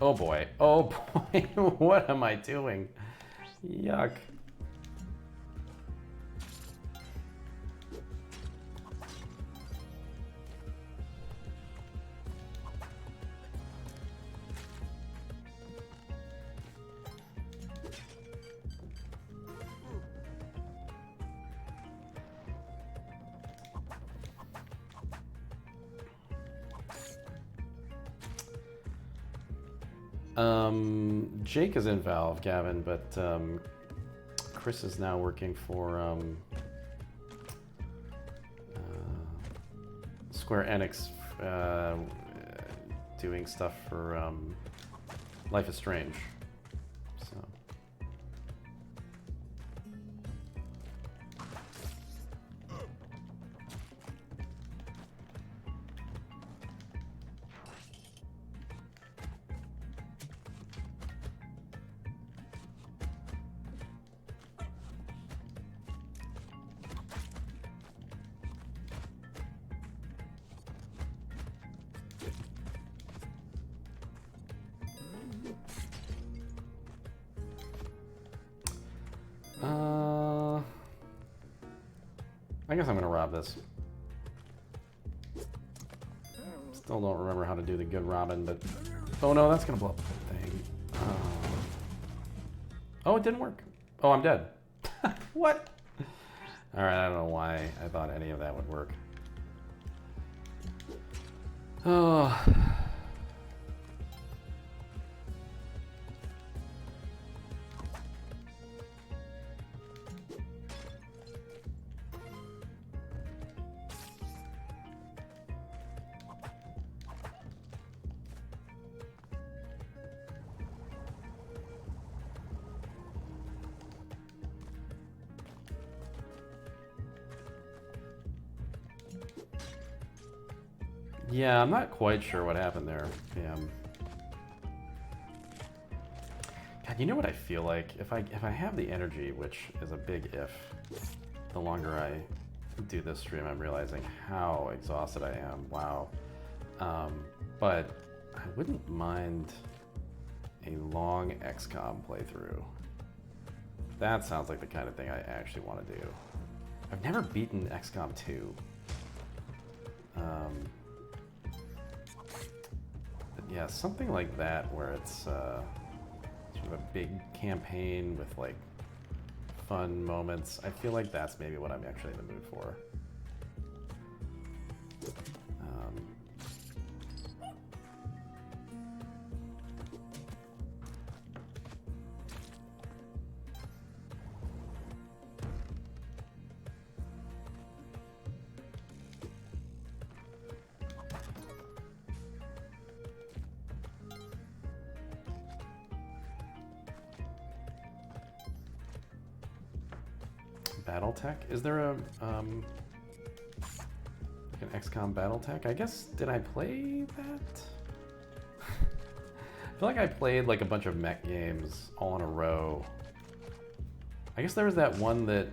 Oh boy, oh boy, what am I doing? Yuck. Jake is in Valve, Gavin, but Chris is now working for Square Enix, doing stuff for Life is Strange. I guess I'm gonna rob this. Still don't remember how to do the good Robin, but... Oh no, that's gonna blow up the whole thing. Oh, it didn't work. Oh, I'm dead. What? Alright, I don't know why I thought any of that would work. Oh... Yeah, I'm not quite sure what happened there. Yeah. God, you know what I feel like? If I have the energy, which is a big if, the longer I do this stream, I'm realizing how exhausted I am. Wow. But I wouldn't mind a long XCOM playthrough. That sounds like the kind of thing I actually want to do. I've never beaten XCOM 2. Yeah, something like that where it's sort of a big campaign with like fun moments. I feel like that's maybe what I'm actually in the mood for. Battletech? Is there a like an XCOM Battletech? I guess, did I play that? I feel like I played like a bunch of mech games all in a row. I guess there was that one that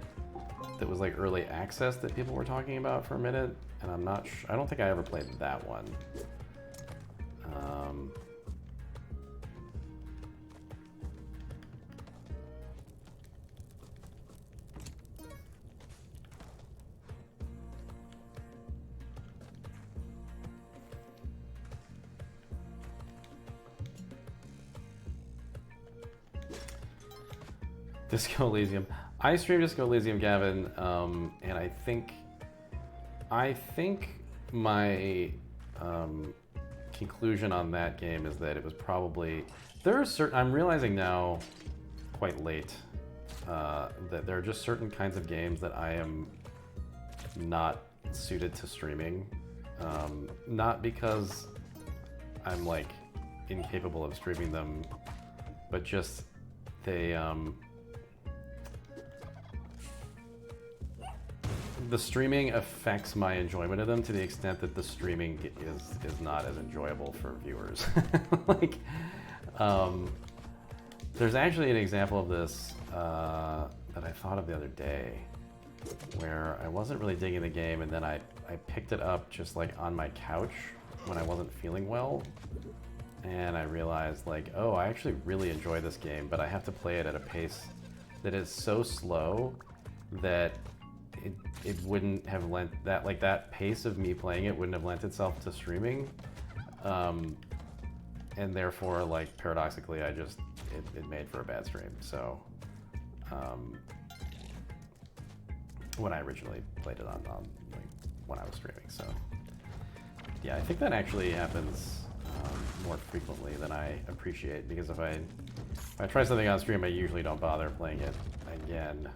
was like early access that people were talking about for a minute, and I'm not I don't think I ever played that one. Disco Elysium. I streamed Disco Elysium, Gavin, and I think my conclusion on that game is that it was probably I'm realizing now, quite late, that there are just certain kinds of games that I am not suited to streaming. Not because I'm like incapable of streaming them, but just they the streaming affects my enjoyment of them to the extent that the streaming is not as enjoyable for viewers. Like, there's actually an example of this that I thought of the other day, where I wasn't really digging the game, and then I picked it up just like on my couch when I wasn't feeling well, and I realized like, oh, I actually really enjoy this game, but I have to play it at a pace that is so slow that it wouldn't have lent that, like, that pace of me playing it wouldn't have lent itself to streaming, and therefore, like, paradoxically, it made for a bad stream. So when I originally played it on like, when I was streaming. So yeah, I think that actually happens more frequently than I appreciate, because if I try something on stream, I usually don't bother playing it again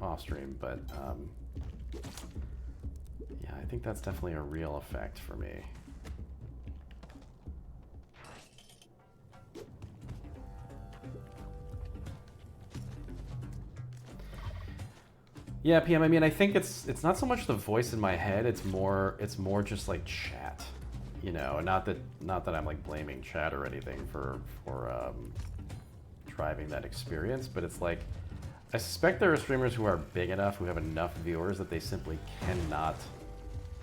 off stream, but yeah, I think that's definitely a real effect for me. Yeah, PM, I mean, I think it's not so much the voice in my head, it's more just like chat, you know, not that I'm like blaming chat or anything for driving that experience, but it's like, I suspect there are streamers who are big enough, who have enough viewers, that they simply cannot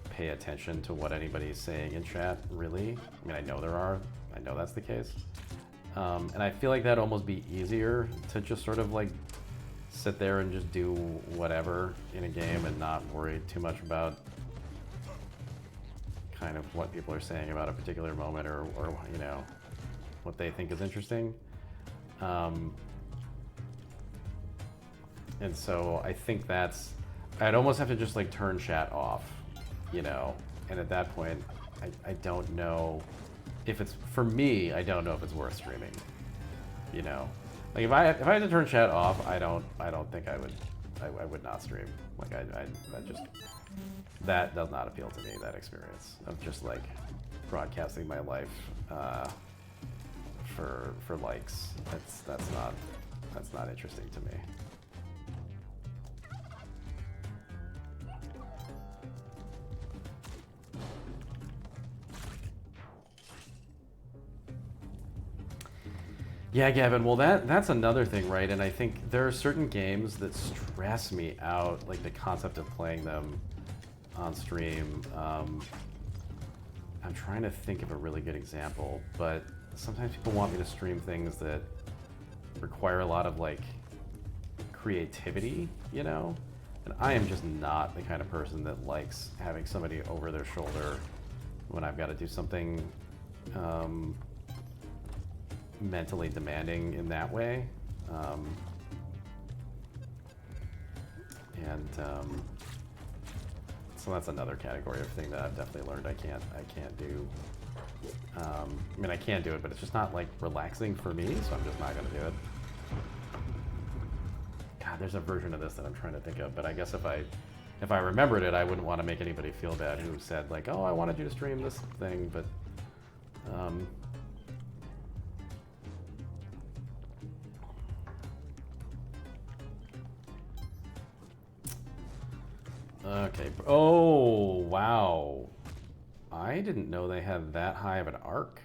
pay attention to what anybody's saying in chat, really. I mean, I know there are. I know that's the case. And I feel like that'd almost be easier to just sort of like sit there and just do whatever in a game and not worry too much about kind of what people are saying about a particular moment or you know, what they think is interesting. And so I think I'd almost have to just like turn chat off, you know, and at that point, I don't know if it's, for me, I don't know if it's worth streaming, you know. Like if I had to turn chat off, I don't think I would not stream. Like that does not appeal to me, that experience of just like broadcasting my life for likes. That's not interesting to me. Yeah, Gavin, well that's another thing, right? And I think there are certain games that stress me out, like the concept of playing them on stream. I'm trying to think of a really good example, but sometimes people want me to stream things that require a lot of like creativity, you know? And I am just not the kind of person that likes having somebody over their shoulder when I've got to do something mentally demanding in that way. So that's another category of thing that I've definitely learned I can't do. I mean, I can do it, but it's just not like relaxing for me, so I'm just not gonna do it. God, there's a version of this that I'm trying to think of, but I guess if I remembered it, I wouldn't want to make anybody feel bad who said like, oh, I wanted you to stream this thing, but okay. Oh, wow. I didn't know they had that high of an arc.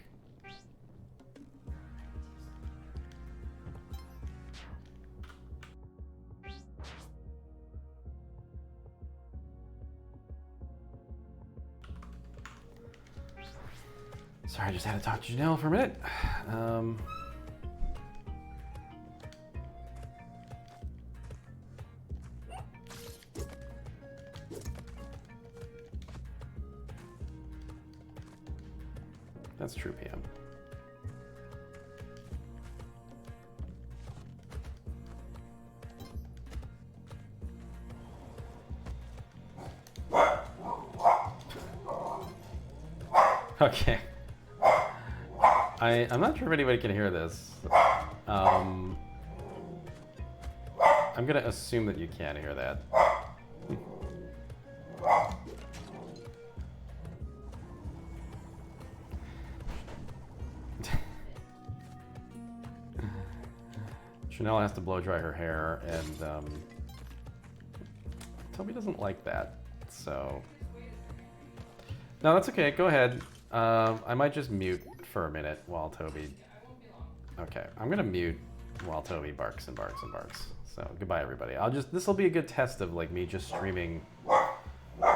Sorry, I just had to talk to Janelle for a minute. That's true, PM. Okay. I'm not sure if anybody can hear this. I'm gonna assume that you can hear that. Chanel has to blow dry her hair, and Toby doesn't like that, so. No, that's okay, go ahead. I might just mute for a minute while Toby. Okay, I'm gonna mute while Toby barks and barks and barks. So goodbye, everybody. This will be a good test of like me just streaming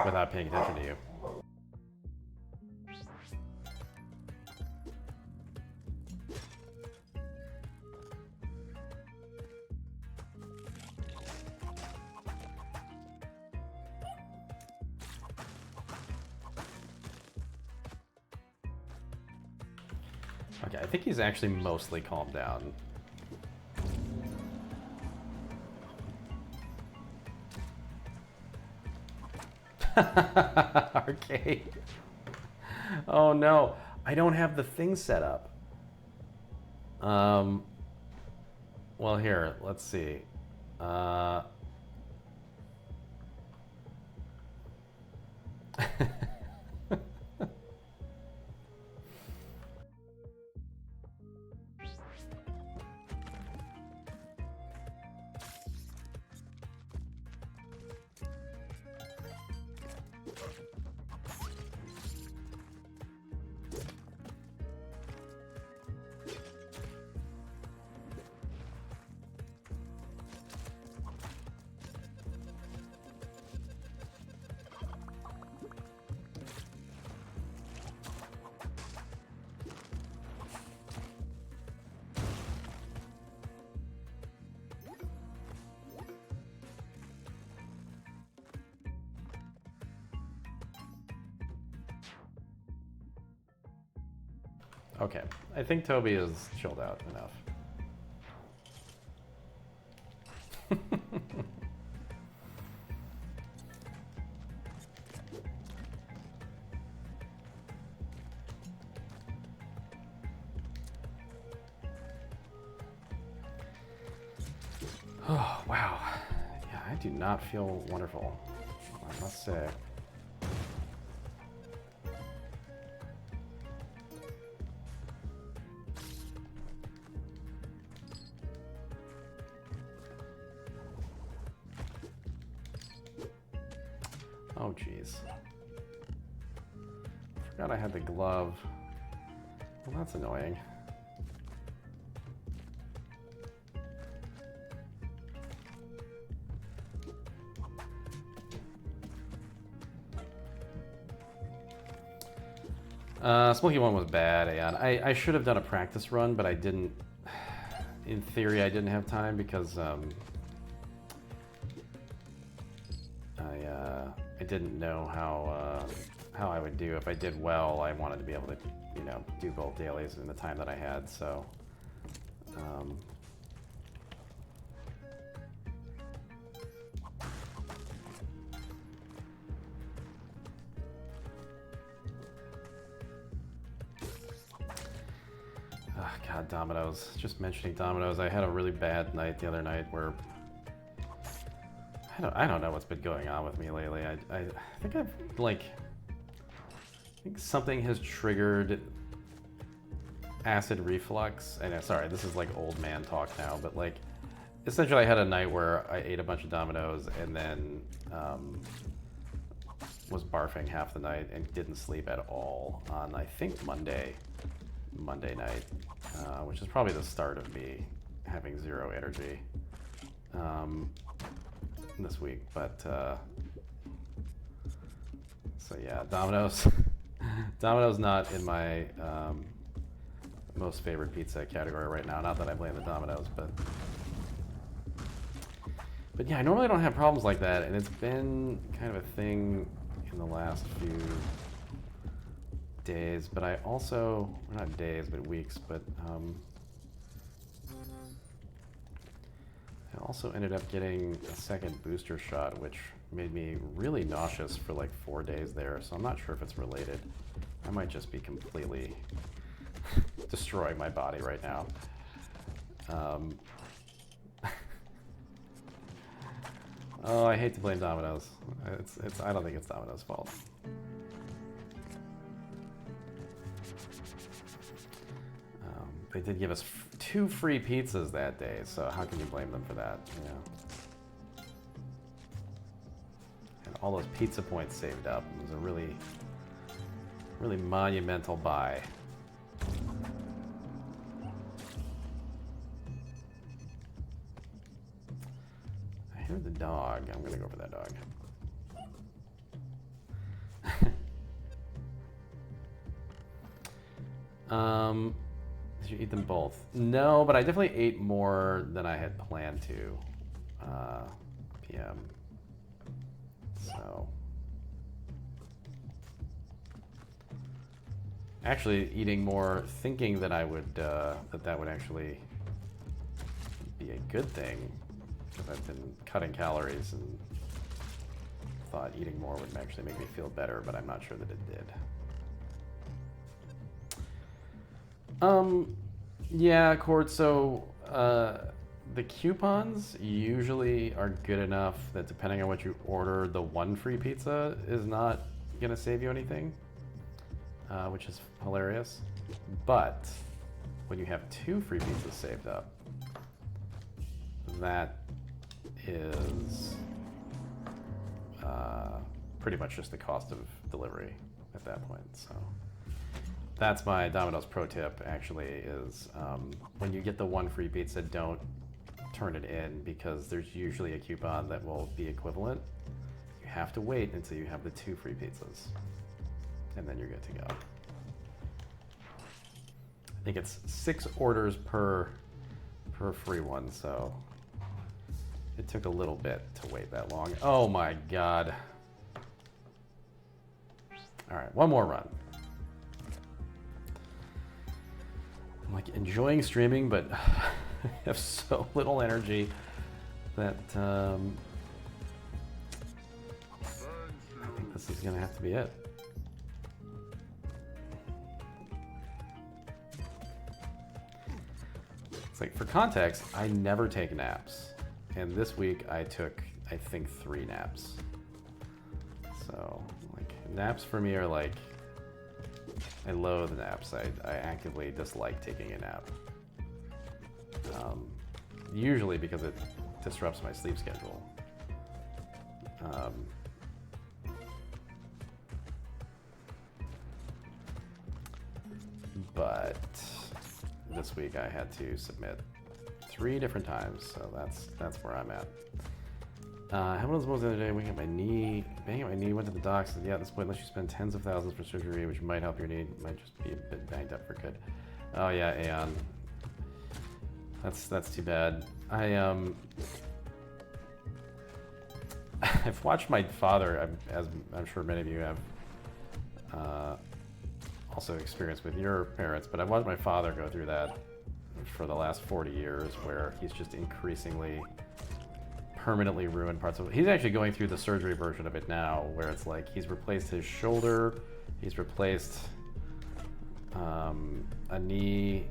without paying attention to you. Okay, I think he's actually mostly calmed down. Arcade. Oh no, I don't have the thing set up. Well, here, let's see. Okay, I think Toby is chilled out enough. Oh, wow. Yeah, I do not feel wonderful, I must say. Oh, jeez. Forgot I had the glove. Well, that's annoying. Spelunky 1 was bad, Aeon. I should have done a practice run, but I didn't. In theory, I didn't have time because I didn't know how I would do. If I did well, I wanted to be able to, you know, do both dailies in the time that I had. So. God, dominoes. Just mentioning dominoes, I had a really bad night the other night where I don't know what's been going on with me lately. I think I've I think something has triggered acid reflux. And sorry, this is like old man talk now, but like essentially I had a night where I ate a bunch of dominoes and then was barfing half the night and didn't sleep at all on I think Monday night, which is probably the start of me having zero energy this week. But so yeah, Domino's. Domino's not in my most favorite pizza category right now. Not that I blame the Domino's, but yeah, I normally don't have problems like that, and it's been kind of a thing in the last few days. But I also, not days, but weeks, but I also ended up getting a second booster shot, which made me really nauseous for like 4 days there. So I'm not sure if it's related. I might just be completely destroying my body right now. Oh, I hate to blame Domino's. I don't think it's Domino's fault. They did give us 2 free pizzas that day, so how can you blame them for that? You know? And all those pizza points saved up. It was a really, really monumental buy. I heard the dog. I'm gonna go for that dog. Did you eat them both? No, but I definitely ate more than I had planned to. PM. So. Actually, eating more, thinking that I would, that would actually be a good thing, because I've been cutting calories and thought eating more would actually make me feel better, but I'm not sure that it did. Yeah, Cord, so the coupons usually are good enough that depending on what you order, the 1 free pizza is not gonna save you anything, which is hilarious. But when you have 2 free pizzas saved up, that is pretty much just the cost of delivery at that point, so. That's my Domino's pro tip, actually, is when you get the 1 free pizza, don't turn it in, because there's usually a coupon that will be equivalent. You have to wait until you have the 2 free pizzas, and then you're good to go. I think it's 6 orders per free one, so it took a little bit to wait that long. Oh my God. All right, one more run. I'm like enjoying streaming, but I have so little energy that I think this is gonna have to be it. It's like, for context, I never take naps, and this week I took, I think, 3 naps. So like naps for me are like, I loathe naps. I actively dislike taking a nap. Usually because it disrupts my sleep schedule. But this week I had to submit 3 different times, so that's where I'm at. How was the other day? We got my knee, banging my knee, went to the doc, said, yeah, at this point, unless you spend tens of thousands for surgery, which might help your knee, might just be a bit banged up for good. Oh yeah, Aeon. That's too bad. I've watched my father, as I'm sure many of you have also experienced with your parents, but I've watched my father go through that for the last 40 years, where he's just increasingly permanently ruined parts of it. He's actually going through the surgery version of it now, where it's like he's replaced his shoulder, he's replaced a knee,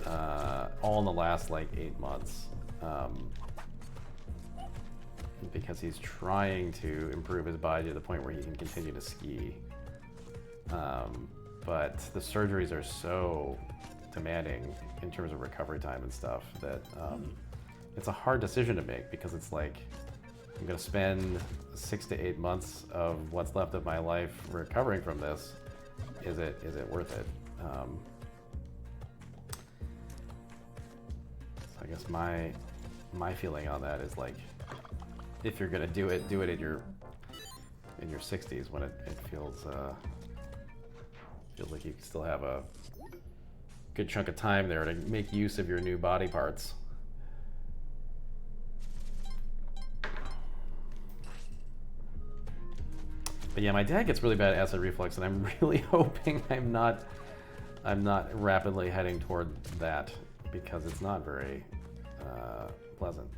all in the last like 8 months, because he's trying to improve his body to the point where he can continue to ski. But the surgeries are so demanding in terms of recovery time and stuff that it's a hard decision to make, because it's like, I'm gonna spend 6 to 8 months of what's left of my life recovering from this. Is it worth it? So I guess my feeling on that is like, if you're gonna do it in your 60s, when it feels like you still have a good chunk of time there to make use of your new body parts. But yeah, my dad gets really bad acid reflux, and I'm really hoping I'm not rapidly heading toward that, because it's not very pleasant.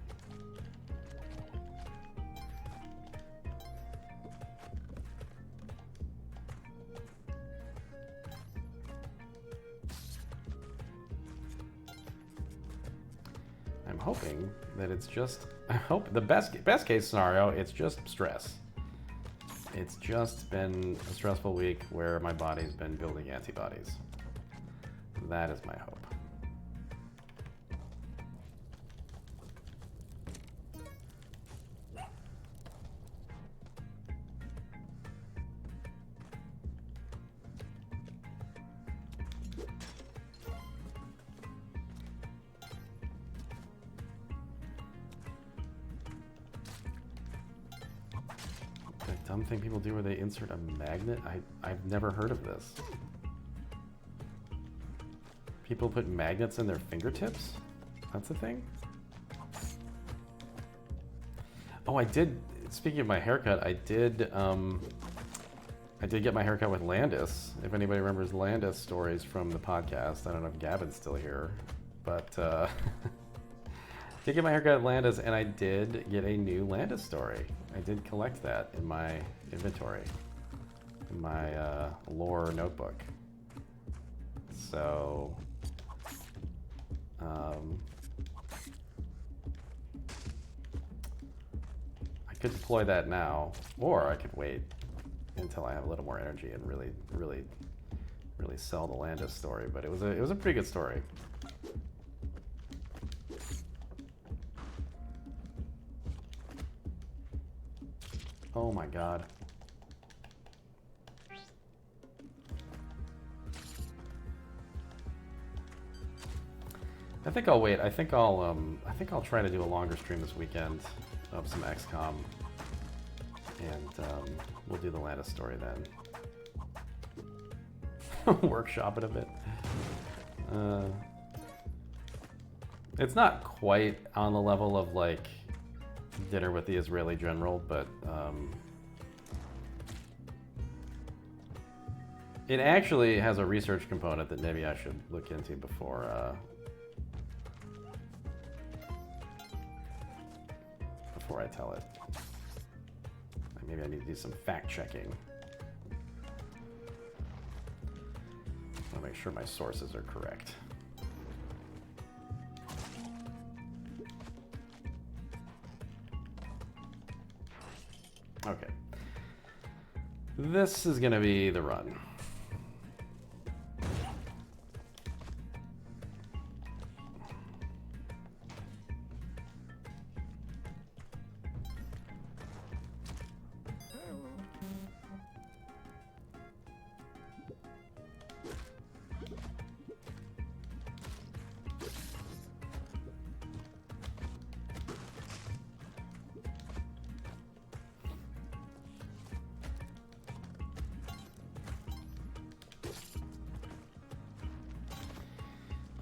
I'm hoping that it's just, I hope the best case scenario, it's just stress. It's just been a stressful week where my body's been building antibodies. That is my hope. Dumb thing people do where they insert a magnet? I've never heard of this. People put magnets in their fingertips? That's a thing? Oh, I did, speaking of my haircut, I did get my haircut with Landis. If anybody remembers Landis stories from the podcast. I don't know if Gavin's still here, but did get my haircut at Landis, and I did get a new Landis story. I did collect that in my inventory, in my lore notebook. So, I could deploy that now, or I could wait until I have a little more energy and really sell the Landis story. But it was a pretty good story. Oh my god. I think I'll wait. I think I'll try to do a longer stream this weekend of some XCOM, and we'll do the Landis story then. Workshop it a bit. It's not quite on the level of like Dinner with the Israeli General, but It actually has a research component that maybe I should look into before I tell it. Maybe I need to do some fact checking. I want to make sure my sources are correct. Okay. This is going to be the run.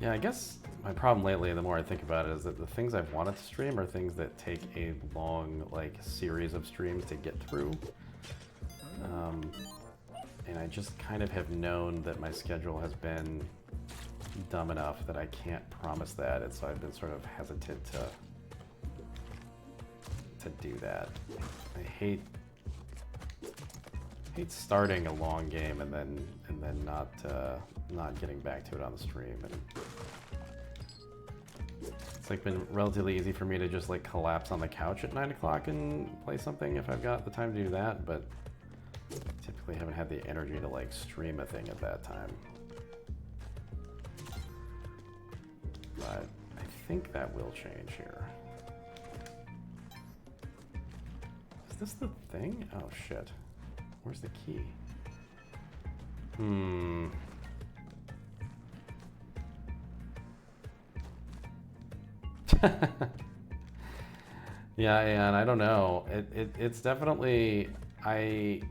Yeah, I guess my problem lately, the more I think about it, is that the things I've wanted to stream are things that take a long, like, series of streams to get through. And I just kind of have known that my schedule has been dumb enough that I can't promise that, and so I've been sort of hesitant to do that. I hate starting a long game and then not getting back to it on the stream. And it's like been relatively easy for me to just like collapse on the couch at 9 o'clock and play something if I've got the time to do that, but typically haven't had the energy to like stream a thing at that time. But I think that will change here. Is this the thing? Oh shit. Where's the key? Yeah, and I don't know. It's definitely I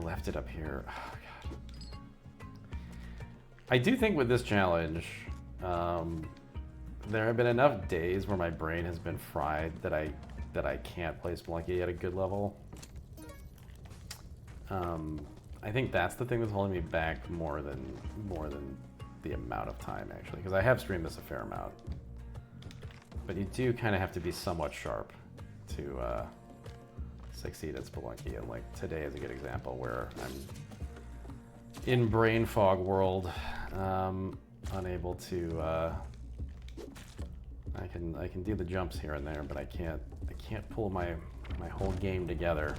left it up here. Oh god. I do think with this challenge, there have been enough days where my brain has been fried that I can't play Spelunky at a good level. I think that's the thing that's holding me back more than the amount of time, actually, because I have streamed this a fair amount. But you do kind of have to be somewhat sharp to succeed at Spelunky, and like today is a good example where I'm in brain fog world, unable to. I can do the jumps here and there, but I can't pull my whole game together.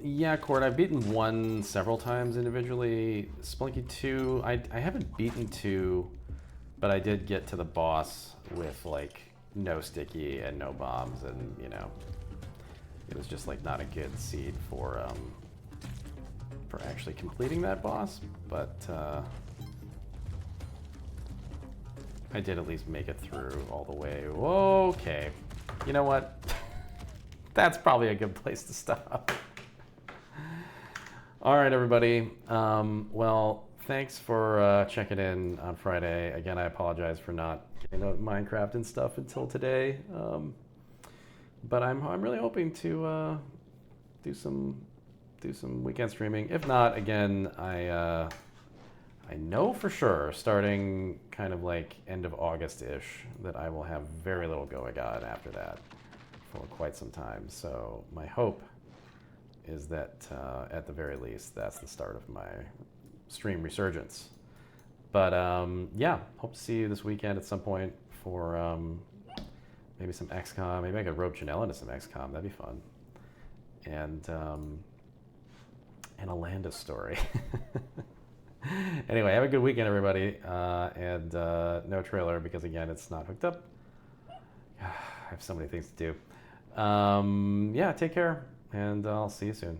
Yeah, Cord, I've beaten 1 several times individually. Spelunky 2, I haven't beaten 2, but I did get to the boss with like no sticky and no bombs, and you know, it was just like not a good seed for actually completing that boss, but I did at least make it through all the way. Okay, you know what? That's probably a good place to stop. All right, everybody. Well, thanks for checking in on Friday. Again, I apologize for not getting out Minecraft and stuff until today. But I'm really hoping to do some weekend streaming. If not, again, I know for sure, starting kind of like end of August-ish, that I will have very little going on after that for quite some time. So my hope is that at the very least, that's the start of my stream resurgence. But yeah, hope to see you this weekend at some point for maybe some XCOM. Maybe I could rope Janelle into some XCOM. That'd be fun. And a Landis story. Anyway, have a good weekend, everybody. And no trailer because, again, it's not hooked up. I have so many things to do. Yeah, take care, and I'll see you soon.